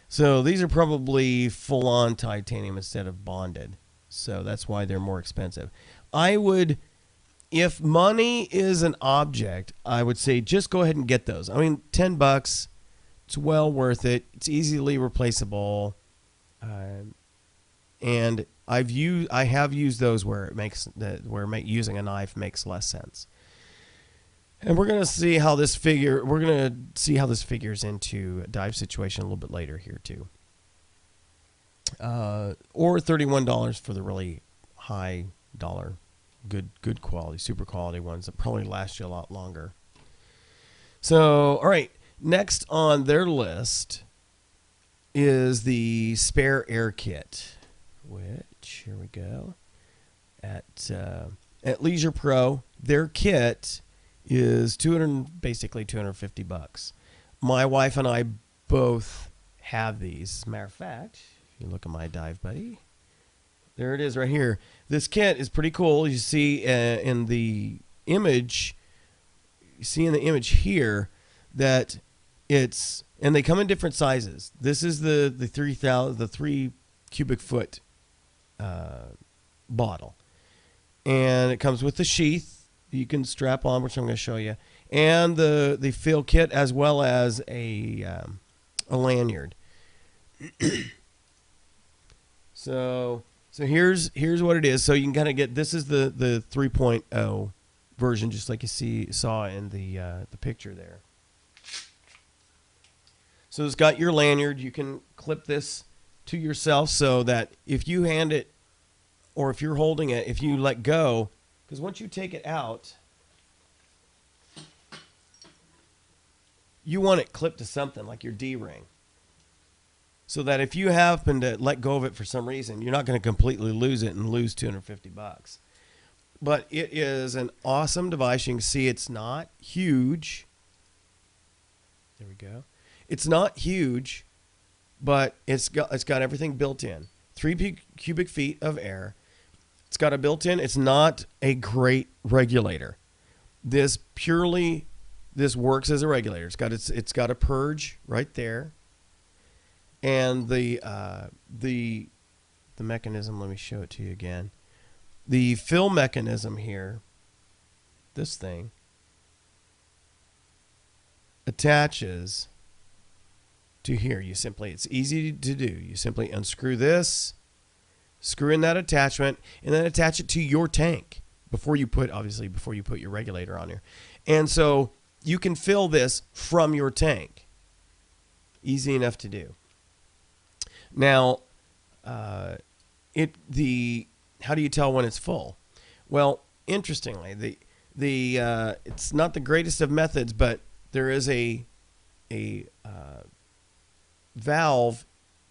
So these are probably full-on titanium instead of bonded. So that's why they're more expensive. I would, if money is an object, I would say just go ahead and get those. I mean, $10, it's well worth it. It's easily replaceable. And I have used those where using a knife makes less sense. And we're going to see how this figures into a dive situation a little bit later here too. Or $31 for the really high dollar, good quality, super quality ones that probably last you a lot longer. So, all right, next on their list is the spare air kit, which here we go at Leisure Pro. Their kit is basically $250. My wife and I both have these. As a matter of fact, if you look at my dive buddy, there it is right here. This kit is pretty cool. You see in the image, here that it's, and they come in different sizes. This is the 3 cubic foot bottle, and it comes with the sheath you can strap on, which I'm going to show you, and the fill kit as well as a lanyard. So So here's what it is. So you can kind of get, this is the 3.0 version, just like you saw in the picture there. So it's got your lanyard. You can clip this to yourself so that if you hand it, or if you're holding it, if you let go, because once you take it out, you want it clipped to something like your D-ring, so that if you happen to let go of it for some reason, you're not going to completely lose it and lose $250. But it is an awesome device. You can see it's not huge. There we go. It's not huge, but it's got everything built in. 3 cubic feet of air. It's got a built-in. It's not a great regulator. This works as a regulator. It's got a purge right there, and the mechanism. Let me show it to you again. The fill mechanism here, this thing attaches to here. It's easy to do. You simply unscrew this, screw in that attachment, and then attach it to your tank before you put your regulator on here. And so you can fill this from your tank. Easy enough to do. Now, how do you tell when it's full? Well, interestingly, it's not the greatest of methods, but there is a valve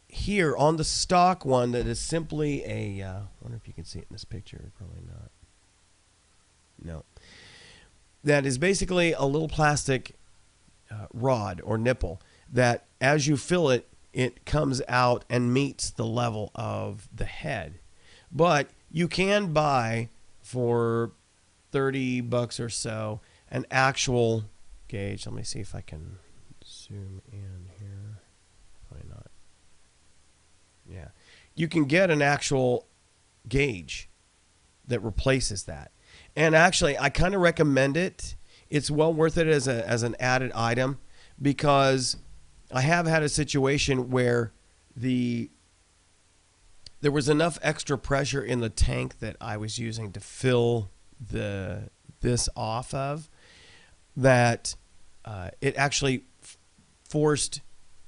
here on the stock one that is simply I wonder if you can see it in this picture. Probably not. No. That is basically a little plastic rod or nipple that as you fill it, it comes out and meets the level of the head. But you can buy for $30 or so an actual gauge. Let me see if I can zoom in here. Probably not. Yeah. You can get an actual gauge that replaces that. And actually, I kind of recommend it. It's well worth it as an added item, because I have had a situation where there was enough extra pressure in the tank that I was using to fill this off of that it actually forced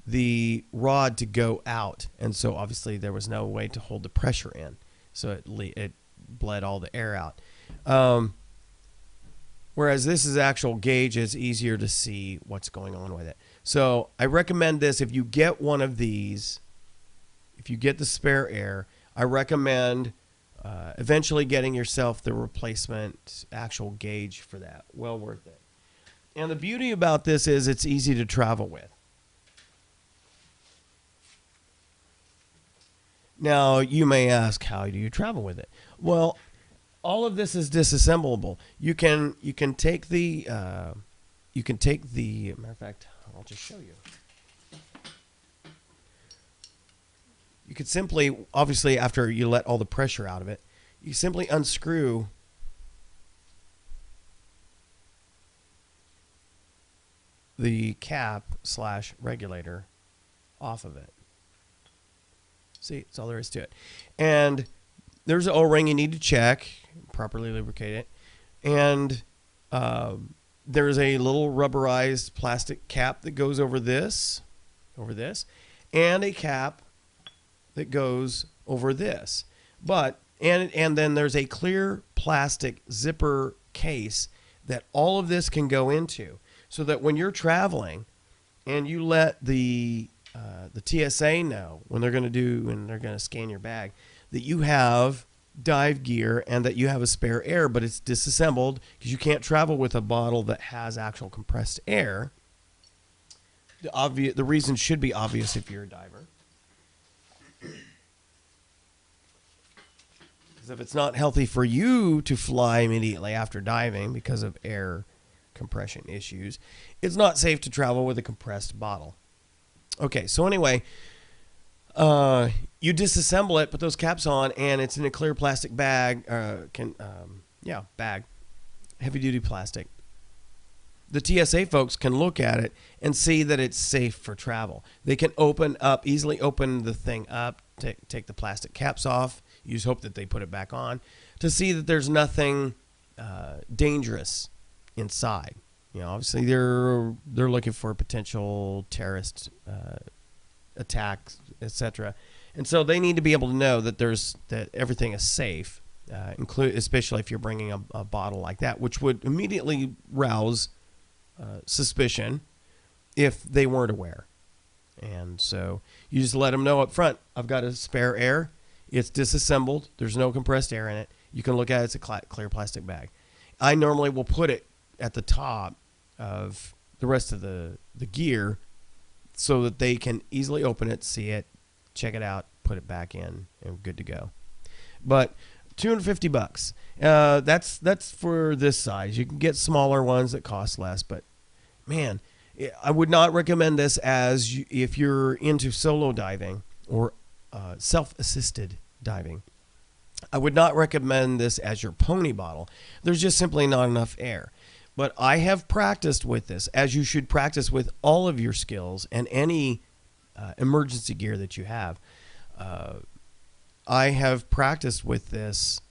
the rod to go out, and so obviously there was no way to hold the pressure in, so it bled all the air out. Whereas this is actual gauge, it's easier to see what's going on with it. So I recommend this. If you get one of these, if you get the spare air, I recommend eventually getting yourself the replacement actual gauge for that. Well worth it. And the beauty about this is it's easy to travel with. Now, you may ask, how do you travel with it? Well, all of this is disassemblable. You can take the matter of fact, I'll just show you. You could simply, obviously, after you let all the pressure out of it, you simply unscrew the cap/regulator off of it. See, that's all there is to it. And there's an O-ring you need to check, properly lubricate it. And there's a little rubberized plastic cap that goes over this, and a cap that goes over this. But and then there's a clear plastic zipper case that all of this can go into, so that when you're traveling and you let the TSA know when they're going to scan your bag, that you have dive gear and that you have a spare air, but it's disassembled because you can't travel with a bottle that has actual compressed air. The reason should be obvious if you're a diver. Because if it's not healthy for you to fly immediately after diving because of air compression issues, it's not safe to travel with a compressed bottle. Okay, so anyway, you disassemble it, put those caps on, and it's in a clear plastic bag. Bag, heavy-duty plastic. The TSA folks can look at it and see that it's safe for travel. They can easily open the thing up, take the plastic caps off. You just hope that they put it back on to see that there's nothing dangerous inside. Obviously they're looking for potential terrorist attacks, etc. And so they need to be able to know that that everything is safe, especially if you're bringing a bottle like that, which would immediately rouse suspicion if they weren't aware. And so you just let them know up front, I've got a spare air. It's disassembled. There's no compressed air in it. You can look at it. It's a clear plastic bag. I normally will put it at the top of the rest of the gear so that they can easily open it, see it, check it out, put it back in, and good to go. But $250. That's for this size. You can get smaller ones that cost less, but man, I would not recommend this if you're into solo diving or self-assisted diving. I would not recommend this as your pony bottle. There's just simply not enough air. But I have practiced with this, as you should practice with all of your skills and any emergency gear that you have. I have practiced with this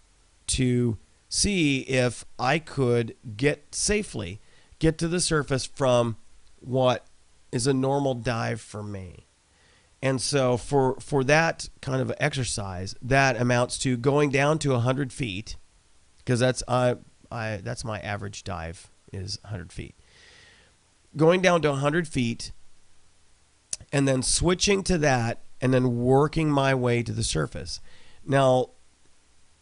to see if I could get to the surface from what is a normal dive for me. And so for that kind of exercise, that amounts to going down to 100 feet, because that's my average dive is 100 feet. Going down to 100 feet and then switching to that and then working my way to the surface. Now,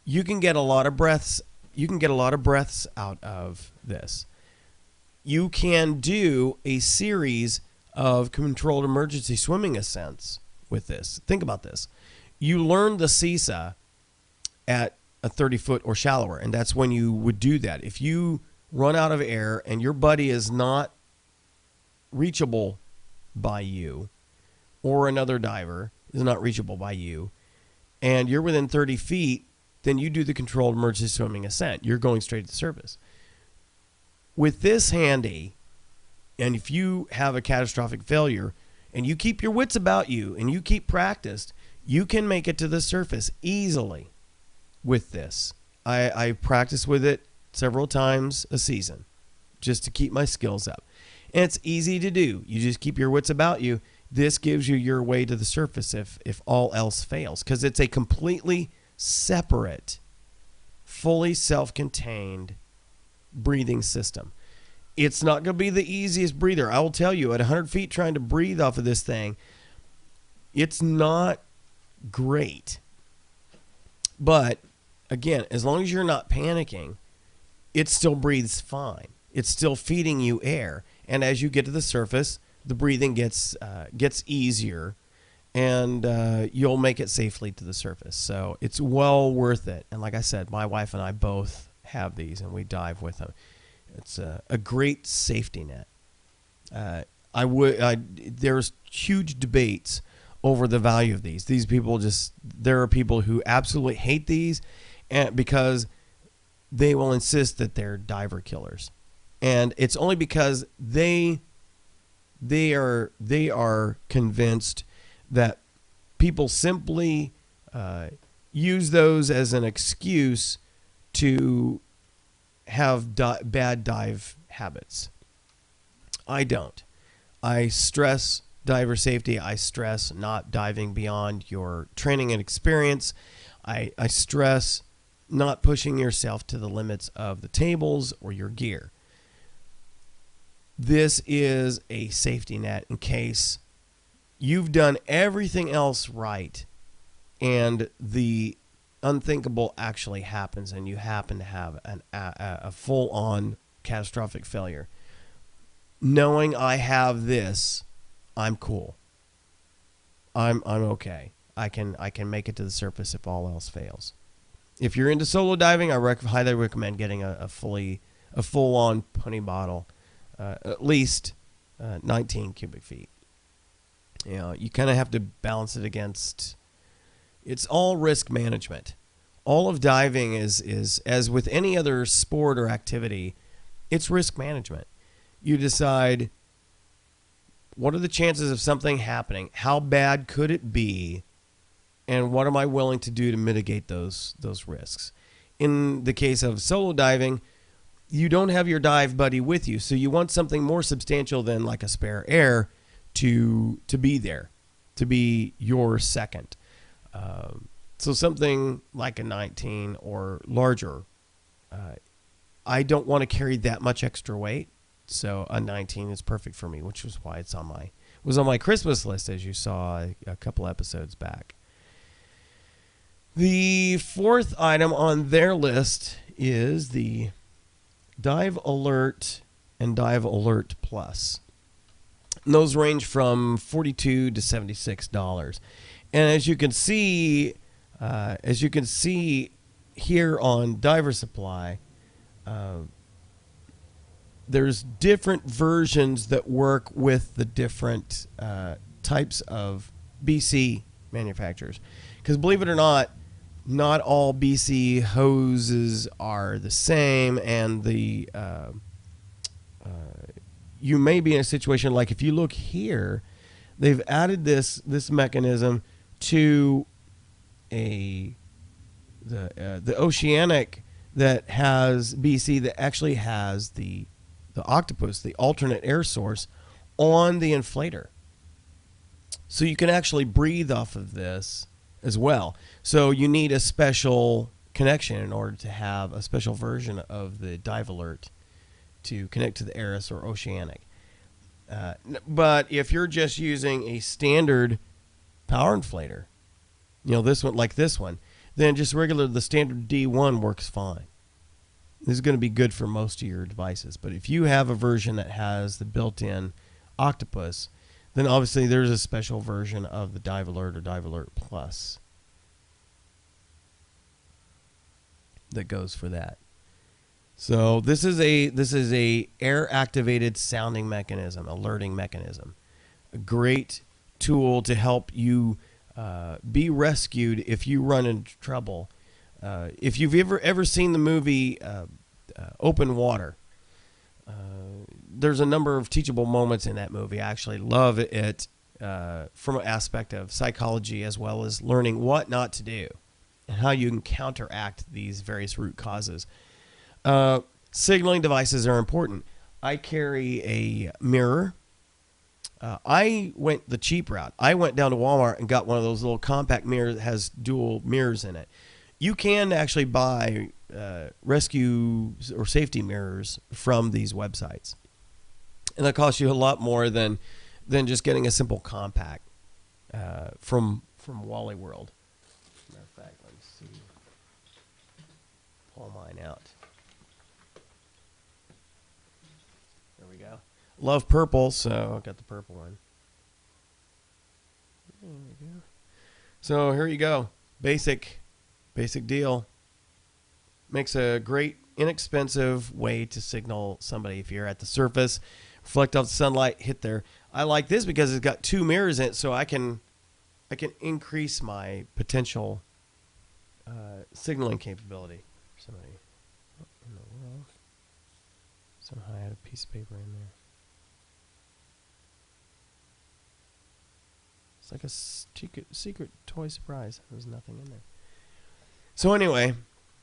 you can get a lot of breaths out of this. You can do a series of controlled emergency swimming ascents with this. Think about this. You learn the CISA at a 30 foot or shallower, and that's when you would do that. If you run out of air and your buddy is not reachable by you, or another diver is not reachable by you, and you're within 30 feet, then you do the controlled emergency swimming ascent. You're going straight to the surface. With this handy, and if you have a catastrophic failure and you keep your wits about you and you keep practiced, you can make it to the surface easily with this. I practice with it several times a season just to keep my skills up. And it's easy to do. You just keep your wits about you. This gives you your way to the surface if all else fails, because it's a completely separate, fully self-contained breathing system. It's not going to be the easiest breather. I will tell you, at 100 feet trying to breathe off of this thing, it's not great. But again, as long as you're not panicking, it still breathes fine. It's still feeding you air. And as you get to the surface, the breathing gets easier, and you'll make it safely to the surface. So it's well worth it. And like I said, my wife and I both have these, and we dive with them. It's a great safety net. There's huge debates over the value of these. There are people who absolutely hate these, and because they will insist that they're diver killers, and it's only because they are convinced that people simply use those as an excuse to have bad dive habits. I don't. I stress diver safety. I stress not diving beyond your training and experience. I stress not pushing yourself to the limits of the tables or your gear. This is a safety net in case you've done everything else right and the unthinkable actually happens and you happen to have a full-on catastrophic failure. Knowing I have this, I'm cool. I'm okay. I can make it to the surface if all else fails. If you're into solo diving, I highly recommend getting a full-on pony bottle, at least 19 cubic feet. You kind of have to balance it against. It's all risk management. All of diving is as with any other sport or activity, it's risk management. You decide, what are the chances of something happening? How bad could it be? and what am I willing to do to mitigate those risks. In the case of solo diving, you don't have your dive buddy with you, so you want something more substantial than like a spare air to be there, to be your second. So something like a 19 or larger. I don't want to carry that much extra weight, so a 19 is perfect for me, which was why it's on my Christmas list, as you saw a couple episodes back. The fourth item on their list is the Dive Alert and Dive Alert Plus. And those range from $42 to $76. And as you can see here on Diver Supply, there's different versions that work with the different types of BC manufacturers. Because believe it or not all BC hoses are the same, and you may be in a situation like, if you look here, they've added this mechanism to the Oceanic that has BC, that actually has the octopus, the alternate air source, on the inflator. So you can actually breathe off of this as well. So you need a special connection in order to have a special version of the Dive Alert to connect to the Aris or Oceanic. But if you're just using a standard power inflator, this one, then just the standard D1 works fine. This is going to be good for most of your devices. But if you have a version that has the built-in octopus, then obviously there's a special version of the Dive Alert or Dive Alert Plus that goes for that. So this is a air-activated sounding mechanism, alerting mechanism. A great tool to help you be rescued if you run into trouble. If you've ever seen the movie Open Water, there's a number of teachable moments in that movie. I actually love it from an aspect of psychology, as well as learning what not to do and how you can counteract these various root causes. Signaling devices are important. I carry a mirror. I went the cheap route. I went down to Walmart and got one of those little compact mirrors that has dual mirrors in it. You can actually buy rescue or safety mirrors from these websites, and that costs you a lot more than just getting a simple compact from Wally World. Matter of fact, let me see. Pull mine out. There we go. Love purple, so I got the purple one. There we go. So here you go. Basic deal. Makes a great, inexpensive way to signal somebody. If you're at the surface, reflect off the sunlight, hit there. I like this because it's got two mirrors in it, so I can increase my potential signaling capability. Somebody in the world. Somehow I had a piece of paper in there. It's like a secret toy surprise. There's nothing in there. So anyway,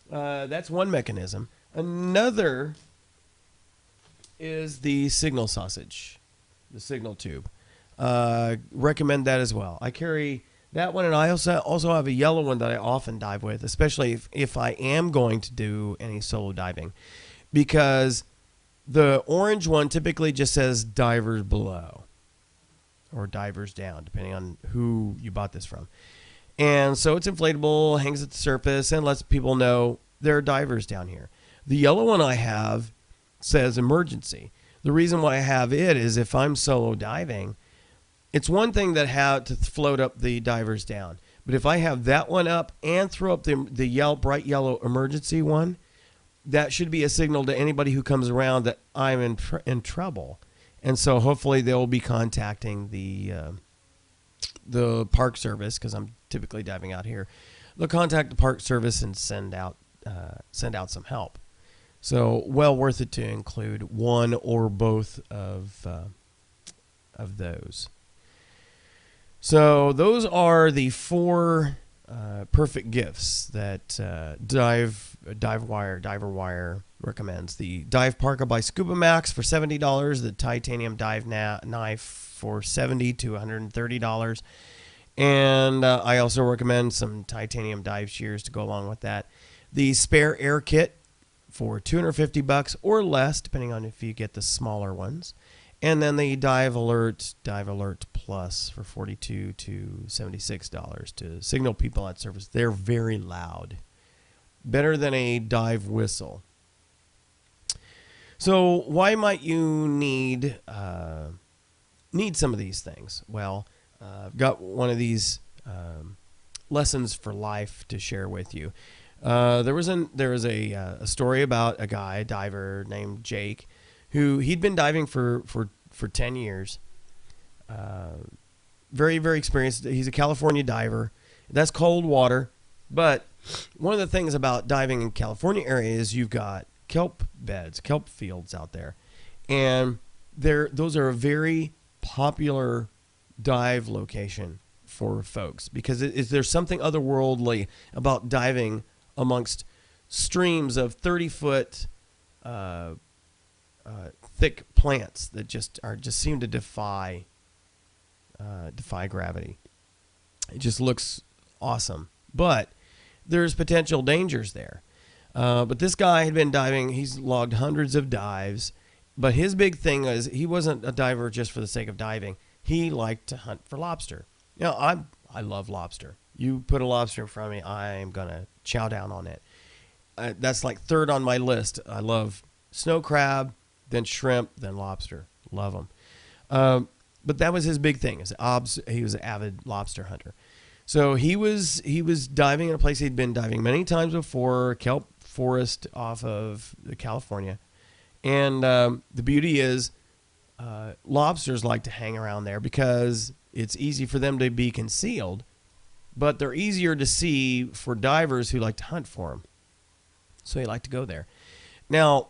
that's one mechanism. Another is the signal sausage, the signal tube. Recommend that as well. I carry that one, and I also have a yellow one that I often dive with, especially if I am going to do any solo diving, because the orange one typically just says divers below or divers down, depending on who you bought this from. And so it's inflatable, hangs at the surface, and lets people know there are divers down here. The yellow one I have says emergency. The reason why I have it is if I'm solo diving, it's one thing that had to float up the divers down. But if I have that one up and throw up the bright yellow emergency one, that should be a signal to anybody who comes around that I'm in trouble. And so hopefully they'll be contacting the park service, because I'm typically diving out here. They'll contact the park service and send out some help. So well worth it to include one or both of those. So those are the four perfect gifts that Diver Wire recommends. The Dive Parka by Scuba Max for $70, the titanium dive knife for $70 to $130, and I also recommend some titanium dive shears to go along with that. The spare air kit for $250 or less, depending on if you get the smaller ones. And then the Dive Alert Plus for $42 to $76 to signal people at surface. They're very loud. Better than a dive whistle. So why might you need some of these things? Well, I've got one of these lessons for life to share with you. There was a story about a diver named Jake, who he'd been diving for 10 years. Very, very experienced. He's a California diver. That's cold water. But one of the things about diving in California area is you've got kelp beds, kelp fields out there. And those are a very popular dive location for folks because there's something otherworldly about diving amongst streams of 30-foot thick plants that just seem to defy gravity. It just looks awesome, but there's potential dangers there. But this guy had been diving. He's logged hundreds of dives, but his big thing is he wasn't a diver just for the sake of diving. He liked to hunt for lobster. You know, I love lobster. You put a lobster in front of me, I'm gonna chow down on it. That's like third on my list. I love snow crab, then shrimp, then lobster. Love them. But that was his big thing. He was an avid lobster hunter. So he was diving in a place he'd been diving many times before, kelp forest off of California. And the beauty is lobsters like to hang around there because it's easy for them to be concealed, but they're easier to see for divers who like to hunt for them. So he liked to go there. Now,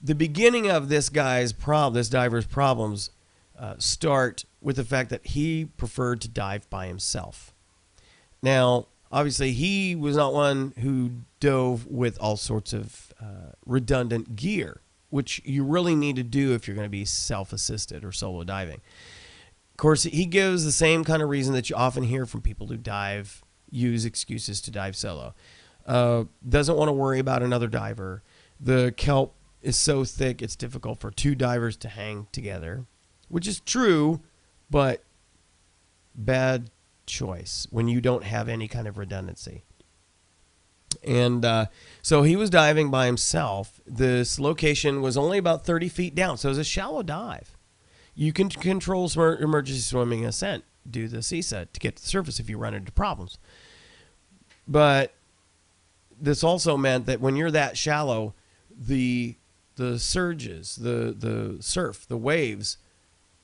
the beginning of this diver's problems start with the fact that he preferred to dive by himself. Now, obviously, he was not one who dove with all sorts of redundant gear, which you really need to do if you're going to be self-assisted or solo diving. Of course, he gives the same kind of reason that you often hear from people who use excuses to dive solo. Doesn't want to worry about another diver. The kelp is so thick, it's difficult for two divers to hang together, which is true, but bad choice when you don't have any kind of redundancy. And so he was diving by himself. This location was only about 30 feet down, so it was a shallow dive. You can control emergency swimming and ascent, do the CSA to get to the surface if you run into problems. But this also meant that when you're that shallow, the surges, the surf, the waves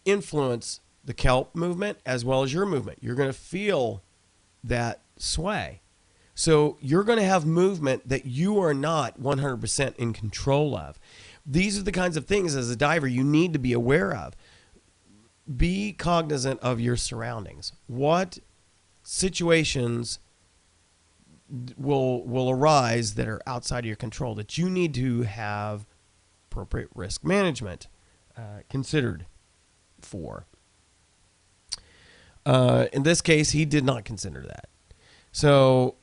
influence the kelp movement as well as your movement. You're going to feel that sway. So you're going to have movement that you are not 100% in control of. These are the kinds of things as a diver you need to be aware of. Be cognizant of your surroundings. What situations will arise that are outside of your control that you need to have appropriate risk management considered for. In this case, he did not consider that. So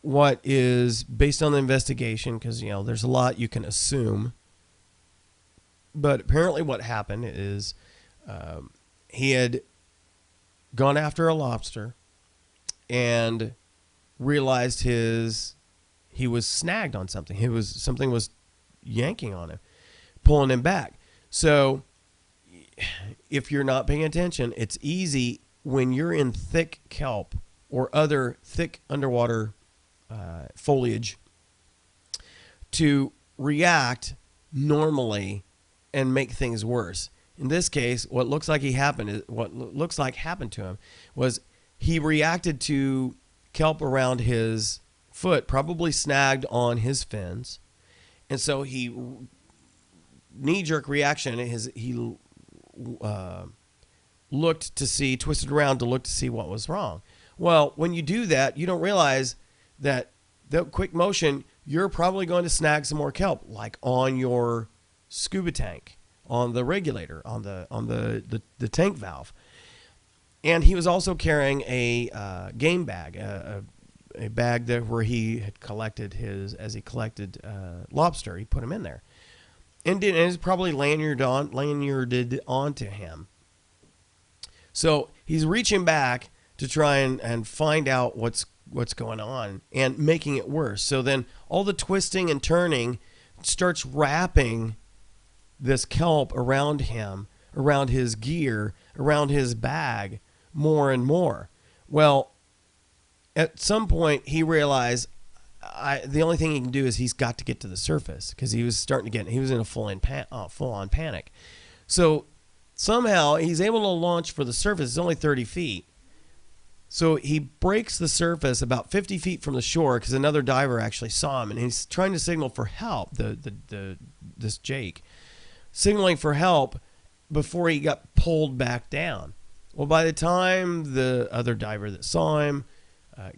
what is based on the investigation, because there's a lot you can assume, but apparently what happened is he had gone after a lobster and realized he was snagged on something. Something was yanking on him, pulling him back. So if you're not paying attention, it's easy when you're in thick kelp or other thick underwater foliage to react normally and make things worse. In this case, what looks like happened to him was he reacted to kelp around his foot, probably snagged on his fins, and so he knee-jerk reaction. He twisted around to look to see what was wrong. Well, when you do that, you don't realize that the quick motion, you're probably going to snag some more kelp, like on your scuba tank, on the regulator, on the tank valve. And he was also carrying a game bag, a bag where he had collected as he collected lobster. He put him in there, and it's probably lanyarded onto him. So he's reaching back to try and find out what's going on and making it worse. So then all the twisting and turning starts wrapping this kelp around him, around his gear, around his bag, more and more. Well, at some point he realized the only thing he can do is he's got to get to the surface, because he was in a full-on panic. So somehow he's able to launch for the surface. It's only 30 feet. So he breaks the surface about 50 feet from the shore, because another diver actually saw him, and he's trying to signal for help. This Jake signaling for help before he got pulled back down. Well, by the time the other diver that saw him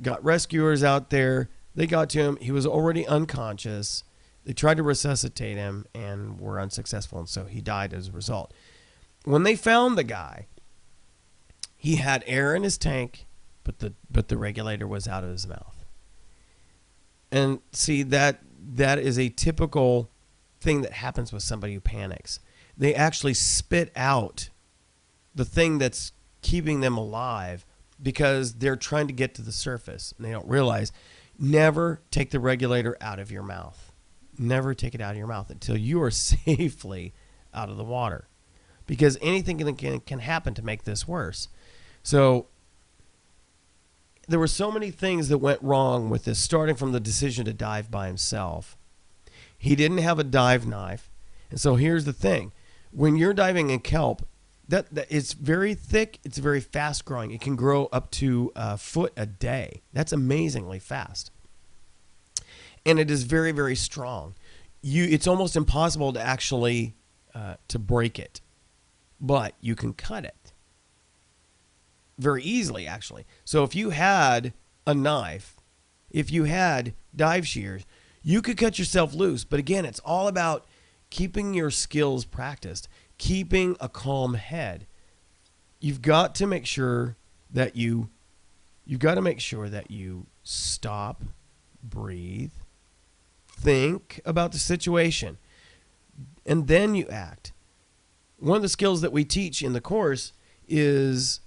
got rescuers out there, they got to him. He was already unconscious. They tried to resuscitate him and were unsuccessful, and so he died as a result. When they found the guy, he had air in his tank, but the regulator was out of his mouth. And see, that is a typical thing that happens with somebody who panics. They actually spit out the thing that's keeping them alive because they're trying to get to the surface, and they don't realize. Never take the regulator out of your mouth. Never take it out of your mouth until you are safely out of the water, because anything can happen to make this worse. So there were so many things that went wrong with this, starting from the decision to dive by himself. He didn't have a dive knife. And so here's the thing. When you're diving in kelp, that it's very thick. It's very fast growing. It can grow up to a foot a day. That's amazingly fast. And it is very, very strong. It's almost impossible to actually to break it, but you can cut it very easily, actually. So if you had a knife, if you had dive shears, you could cut yourself loose. But again, it's all about keeping your skills practiced, keeping a calm head. You've got to make sure that you've got to make sure that you stop, breathe, think about the situation, and then you act. One of the skills that we teach in the course is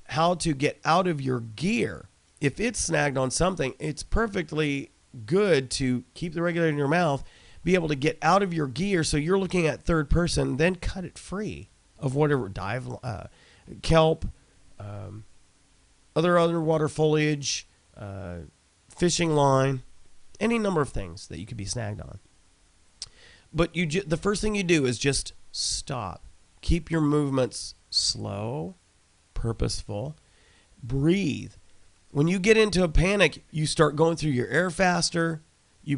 how to get out of your gear. If it's snagged on something, it's perfectly good to keep the regulator in your mouth, be able to get out of your gear so you're looking at third person, then cut it free of whatever kelp, other underwater foliage, fishing line, any number of things that you could be snagged on. But the first thing you do is just stop. Keep your movements slow, purposeful. Breathe. When you get into a panic, you start going through your air faster. You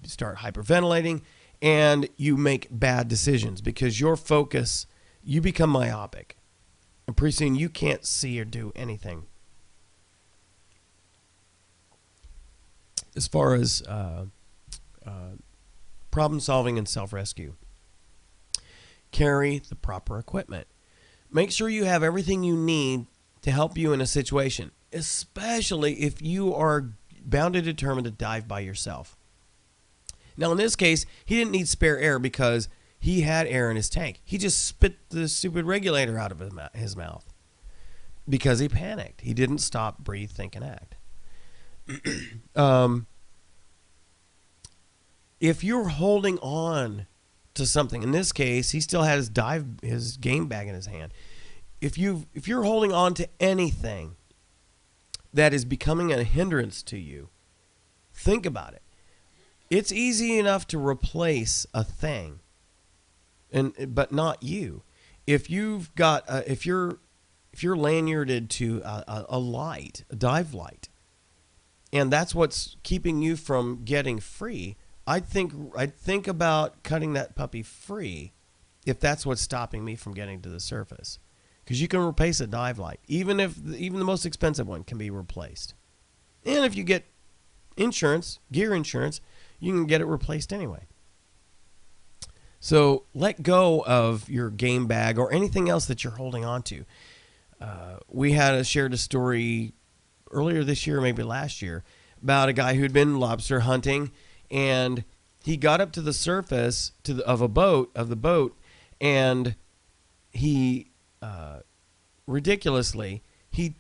start hyperventilating, and you make bad decisions because your focus, you become myopic. And pretty soon you can't see or do anything. As far as problem solving and self-rescue, carry the proper equipment. Make sure you have everything you need to help you in a situation, especially if you are bound and determined to dive by yourself. Now, in this case, he didn't need spare air because he had air in his tank. He just spit the stupid regulator out of his mouth because he panicked. He didn't stop, breathe, think, and act. If you're holding on to something, in this case, he still had his game bag in his hand. If you're holding on to anything that is becoming a hindrance to you, think about it. It's easy enough to replace a thing, but not you. If you've got if you're lanyarded to a light, a dive light, and that's what's keeping you from getting free, I'd think about cutting that puppy free if that's what's stopping me from getting to the surface. because you can replace a dive light. Even the most expensive one can be replaced. And if you get insurance, gear insurance, you can get it replaced anyway. So let go of your game bag or anything else that you're holding on to. We shared a story earlier this year, maybe last year, about a guy who'd been lobster hunting, and he got up to the surface of the boat, and he ridiculously he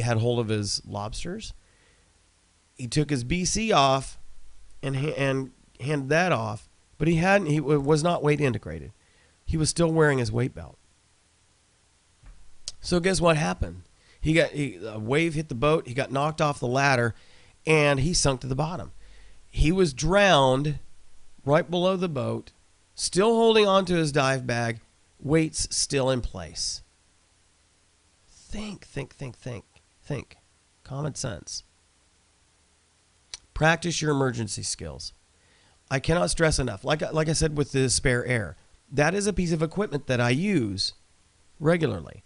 had hold of his lobsters. He took his BC off and handed that off, but he was not weight integrated. He was still wearing his weight belt. So guess what happened? A wave hit the boat. He got knocked off the ladder, and he sunk to the bottom. He was drowned right below the boat, still holding on to his dive bag, weights still in place. Think. Common sense. Practice your emergency skills. I cannot stress enough. Like I said with the spare air, that is a piece of equipment that I use regularly,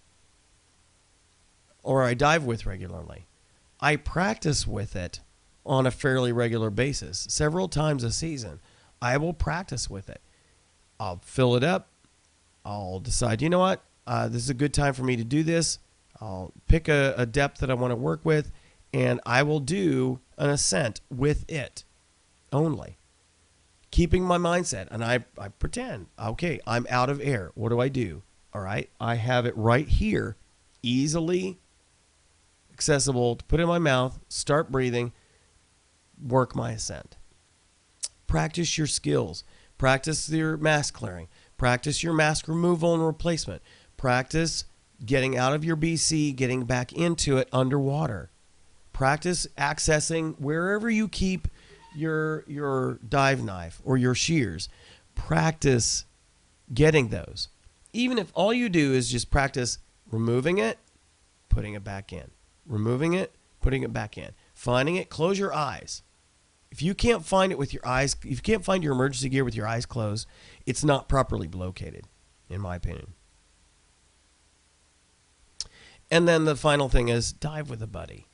or I dive with regularly. I practice with it on a fairly regular basis. Several times a season, I will practice with it. I'll fill it up. I'll decide, you know what? This is a good time for me to do this. I'll pick a depth that I want to work with, and I will do an ascent with it only. Keeping my mindset, and I pretend, okay, I'm out of air. What do? All right, I have it right here, easily accessible to put in my mouth, start breathing, work my ascent. Practice your skills. Practice your mask clearing. Practice your mask removal and replacement. Practice getting out of your BC, getting back into it underwater. Practice accessing wherever you keep your dive knife or your shears. Practice getting those. Even if all you do is just practice removing it, putting it back in. Removing it, putting it back in. Finding it, close your eyes. If you can't find it with your eyes, if you can't find your emergency gear with your eyes closed, it's not properly located, in my opinion. And then the final thing is dive with a buddy.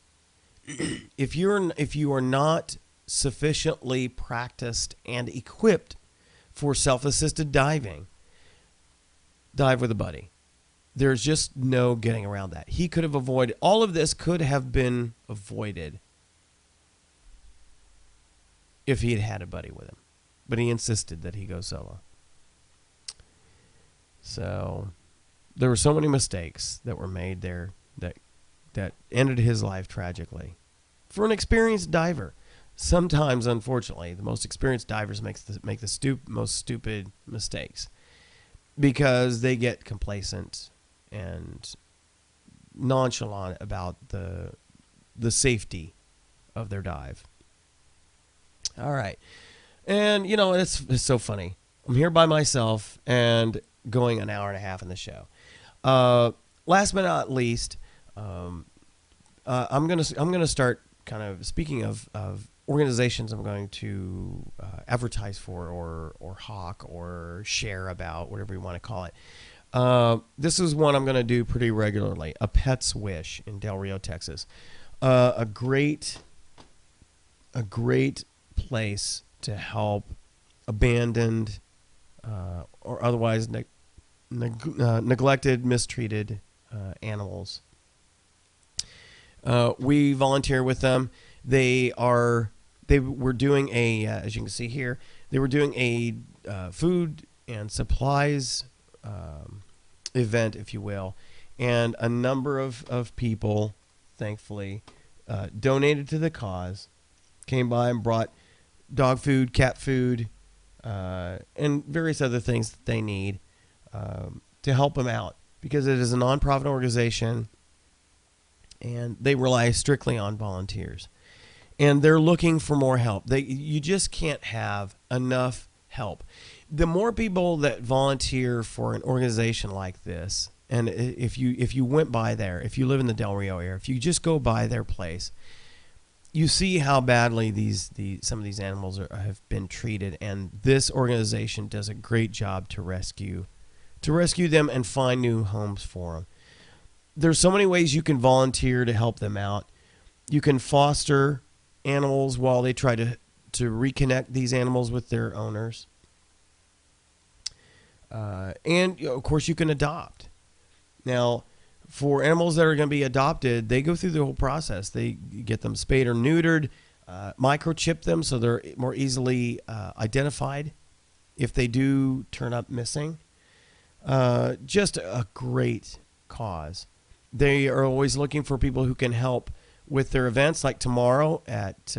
If you are not sufficiently practiced and equipped for self-assisted diving, dive with a buddy. There's just no getting around that. He could have avoided all of this. Could have been avoided if he had had a buddy with him, but he insisted that he go solo. So there were so many mistakes that were made there that ended his life tragically. For an experienced diver, sometimes, unfortunately, the most experienced divers make the most stupid mistakes because they get complacent and nonchalant about the safety of their dive. All right. And, it's so funny. I'm here by myself and going an hour and a half in the show. Last but not least, I'm gonna start kind of speaking of organizations I'm going to advertise for or hawk or share about, whatever you want to call it. This is one I'm going to do pretty regularly. A Pet's Wish in Del Rio, Texas. A great place to help abandoned or otherwise neglected, mistreated animals. We volunteer with them. They were doing as you can see here, they were doing a food and supplies event, if you will, and a number of people, thankfully, donated to the cause, came by and brought dog food, cat food, and various other things that they need to help them out, because it is a nonprofit organization and they rely strictly on volunteers. And they're looking for more help. You just can't have enough help. The more people that volunteer for an organization like this, and if you went by there, if you live in the Del Rio area, if you just go by their place, you see how badly some of these animals have been treated, and this organization does a great job to rescue them and find new homes for them. there's so many ways you can volunteer to help them out. You can foster animals while they try to reconnect these animals with their owners. And of course, you can adopt. Now, for animals that are going to be adopted, they go through the whole process. They get them spayed or neutered, microchip them so they're more easily identified if they do turn up missing. Just a great cause. They are always looking for people who can help with their events, like tomorrow at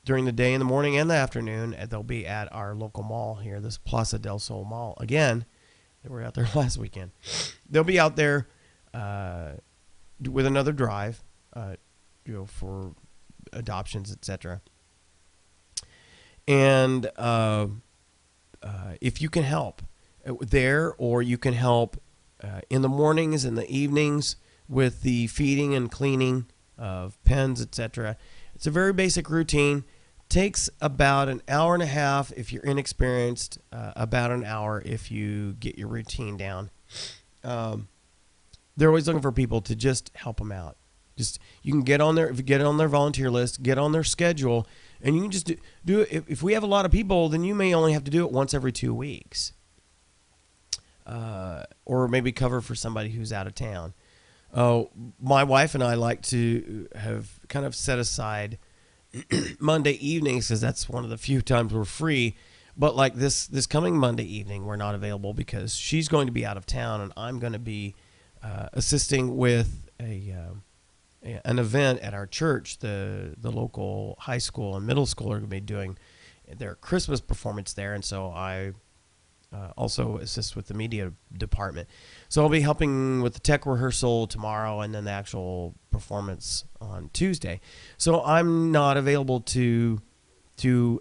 during the day, in the morning, and the afternoon. They'll be at our local mall here, this Plaza del Sol Mall. Again, they were out there last weekend. They'll be out there with another drive, for adoptions, etc. And if you can help there, or you can help in the mornings and the evenings with the feeding and cleaning of pens, etc. It's a very basic routine. Takes about an hour and a half if you're inexperienced, about an hour if you get your routine down. They're always looking for people to just help them out. You can get on their volunteer list, get on their schedule, and you can just do it. If we have a lot of people, then you may only have to do it once every 2 weeks, or maybe cover for somebody who's out of town. My wife and I like to have kind of set aside Monday evenings, because that's one of the few times we're free. But like this coming Monday evening, we're not available because she's going to be out of town, and I'm going to be assisting with an event at our church. The local high school and middle school are going to be doing their Christmas performance there, and so I also assist with the media department. So I'll be helping with the tech rehearsal tomorrow, and then the actual performance on Tuesday. So I'm not available to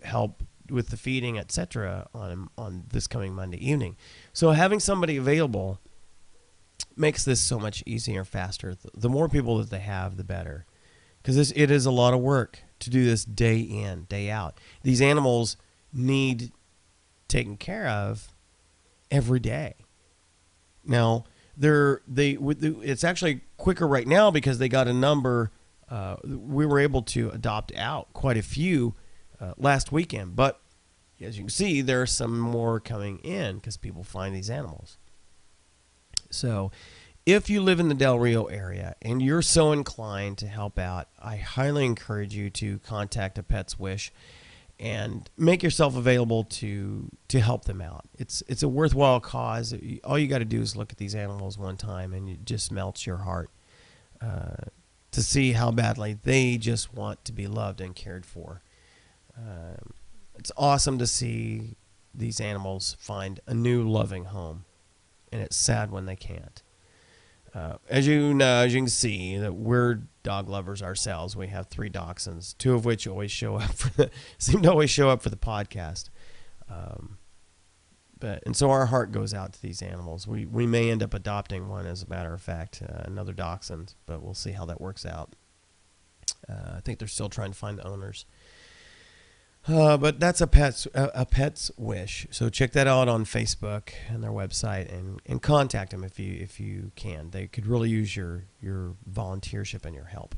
help with the feeding, etc. on this coming Monday evening. So having somebody available makes this so much easier, faster. The more people that they have, the better, because it is a lot of work to do this day in, day out. These animals need taken care of every day. Now, it's actually quicker right now because they got a number. We were able to adopt out quite a few last weekend, but as you can see, there are some more coming in because people find these animals. So if you live in the Del Rio area and you're so inclined to help out, I highly encourage you to contact A Pet's Wish and make yourself available to help them out. It's a worthwhile cause. All you got to do is look at these animals one time, and it just melts your heart to see how badly they just want to be loved and cared for. It's awesome to see these animals find a new loving home, and it's sad when they can't. As you can see, that we're dog lovers ourselves. We have 3 dachshunds, 2 of which always seem to always show up for the podcast. And so our heart goes out to these animals. We may end up adopting one, as a matter of fact, another dachshund, but we'll see how that works out. I think they're still trying to find the owners. But that's a pet's wish. So check that out on Facebook and their website, and contact them if you can. They could really use your volunteership and your help.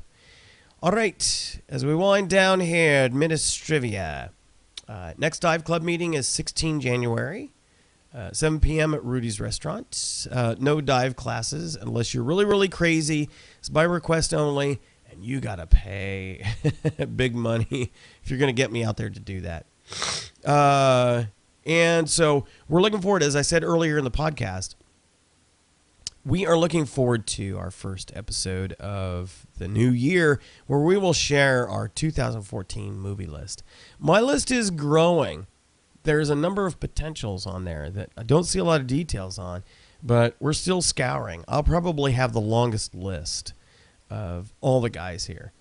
All right, as we wind down here, Administrivia. Next Dive Club meeting is 16 January, 7 p.m. at Rudy's Restaurant. No dive classes unless you're really, really crazy. It's by request only. And you got to pay big money if you're going to get me out there to do that. And so we're looking forward, as I said earlier in the podcast, we are looking forward to our first episode of the new year, where we will share our 2014 movie list. My list is growing. There's a number of potentials on there that I don't see a lot of details on, but we're still scouring. I'll probably have the longest list of all the guys here.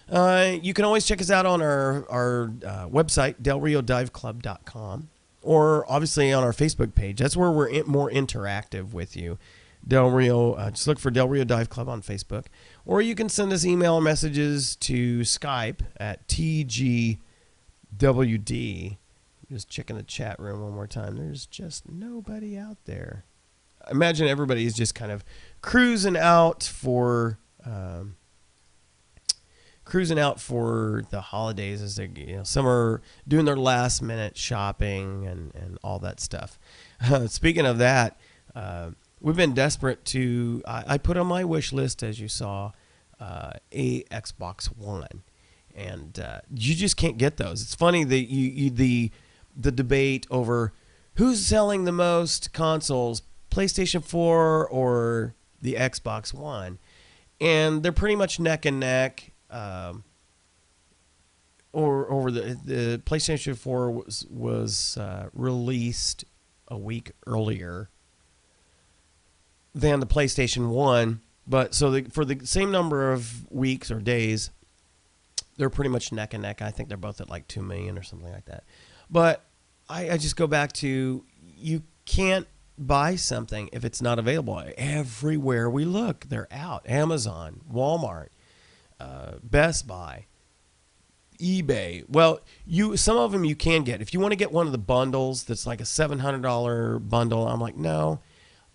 You can always check us out on our website, delriodiveclub.com, or obviously on our Facebook page. That's where we're more interactive with you. Del Rio, just look for Del Rio Dive Club on Facebook, or you can send us email messages to Skype at TGWD. Just checking the chat room one more time. There's just nobody out there. imagine everybody is just kind of cruising out for the holidays, as they, some are doing their last minute shopping and all that stuff. Speaking of that, we've been desperate to. I put on my wish list, as you saw, a Xbox One, and you just can't get those. It's funny that the debate over who's selling the most consoles, PlayStation 4 or the Xbox One, and they're pretty much neck and neck. Or over the PlayStation 4 was released a week earlier than the PlayStation 1, but for the same number of weeks or days, they're pretty much neck and neck. I think they're both at like 2 million or something like that. But I just go back to, you can't buy something if it's not available. Everywhere we look, they're out. Amazon, Walmart, Best Buy, eBay. Well, some of them you can get. If you want to get one of the bundles that's like a $700 bundle, I'm like, no,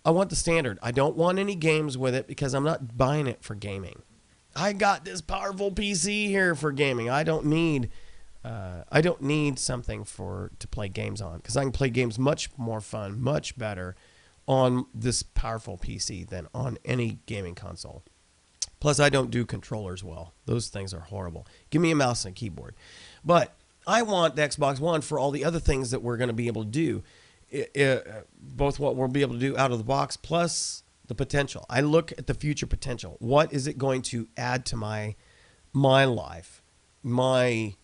I want the standard. I don't want any games with it because I'm not buying it for gaming. I got this powerful PC here for gaming. I don't need something to play games on, because I can play games much more fun, much better on this powerful PC than on any gaming console. Plus, I don't do controllers well. Those things are horrible. Give me a mouse and a keyboard. But I want the Xbox One for all the other things that we're going to be able to do, both what we'll be able to do out of the box plus the potential. I look at the future potential. What is it going to add to my life, my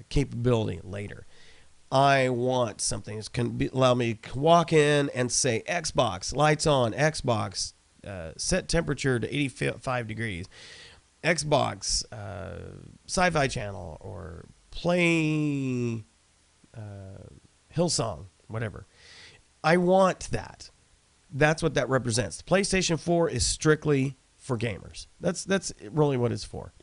capability later? I want something that allow me to walk in and say, Xbox, lights on, Xbox, set temperature to 85 degrees, Xbox, Sci-Fi Channel, or play Hillsong, whatever. I want that. That's what that represents. The PlayStation 4 is strictly for gamers. That's really what it's for.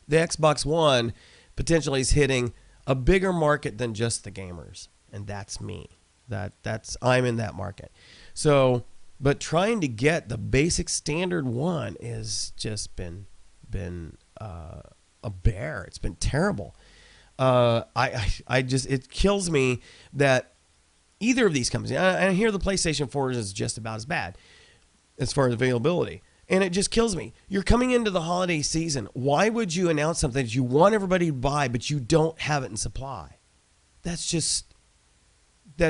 The Xbox One potentially is hitting a bigger market than just the gamers, and that's me. I'm in that market. So, but trying to get the basic standard one is just been a bear. It's been terrible. It kills me that either of these companies, I hear the PlayStation 4 is just about as bad as far as availability. And it just kills me. You're coming into the holiday season. Why would you announce something that you want everybody to buy, but you don't have it in supply? That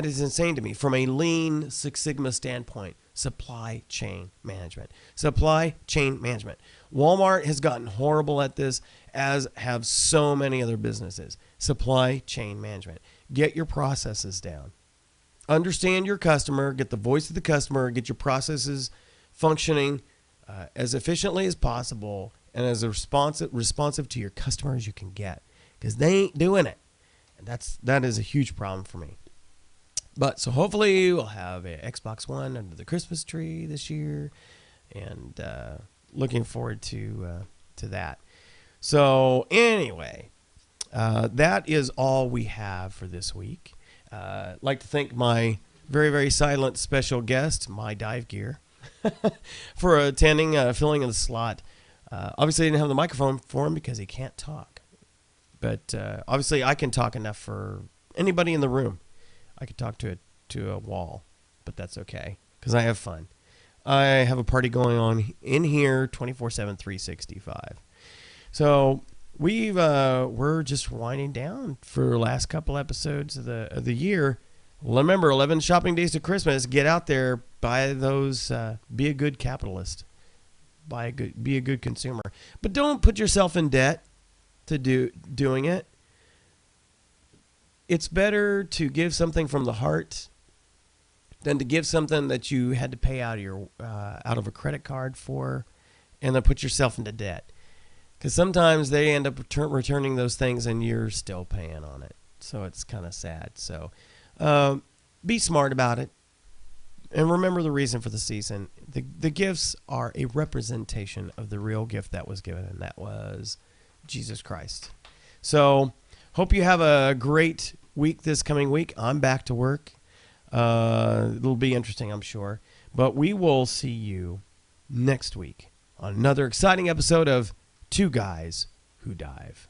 is insane to me from a lean Six Sigma standpoint. Supply chain management. Supply chain management. Walmart has gotten horrible at this, as have so many other businesses. Supply chain management. Get your processes down. Understand your customer. Get the voice of the customer. Get your processes functioning as efficiently as possible and as responsive to your customer as you can get, because they ain't doing it. And that is a huge problem for me. But so hopefully we'll have an Xbox One under the Christmas tree this year, and looking forward to that. So anyway, that is all we have for this week. I'd like to thank my very, very silent special guest, my dive gear, for attending, filling in the slot. Obviously, I didn't have the microphone for him because he can't talk. But obviously, I can talk enough for anybody in the room. I could talk to a wall, but that's okay because I have fun. I have a party going on in here 24/7, 365. So we're just winding down for the last couple episodes of the year. Remember, 11 shopping days to Christmas. Get out there, buy those. Be a good capitalist. Be a good consumer. But don't put yourself in debt to doing it. It's better to give something from the heart than to give something that you had to pay out of a credit card for, and then put yourself into debt. Because sometimes they end up returning those things, and you're still paying on it. So it's kind of sad. So be smart about it, and remember the reason for the season. The gifts are a representation of the real gift that was given, and that was Jesus Christ. So hope you have a great week this coming week. I'm back to work. It'll be interesting, I'm sure. But we will see you next week on another exciting episode of Two Guys Who Dive.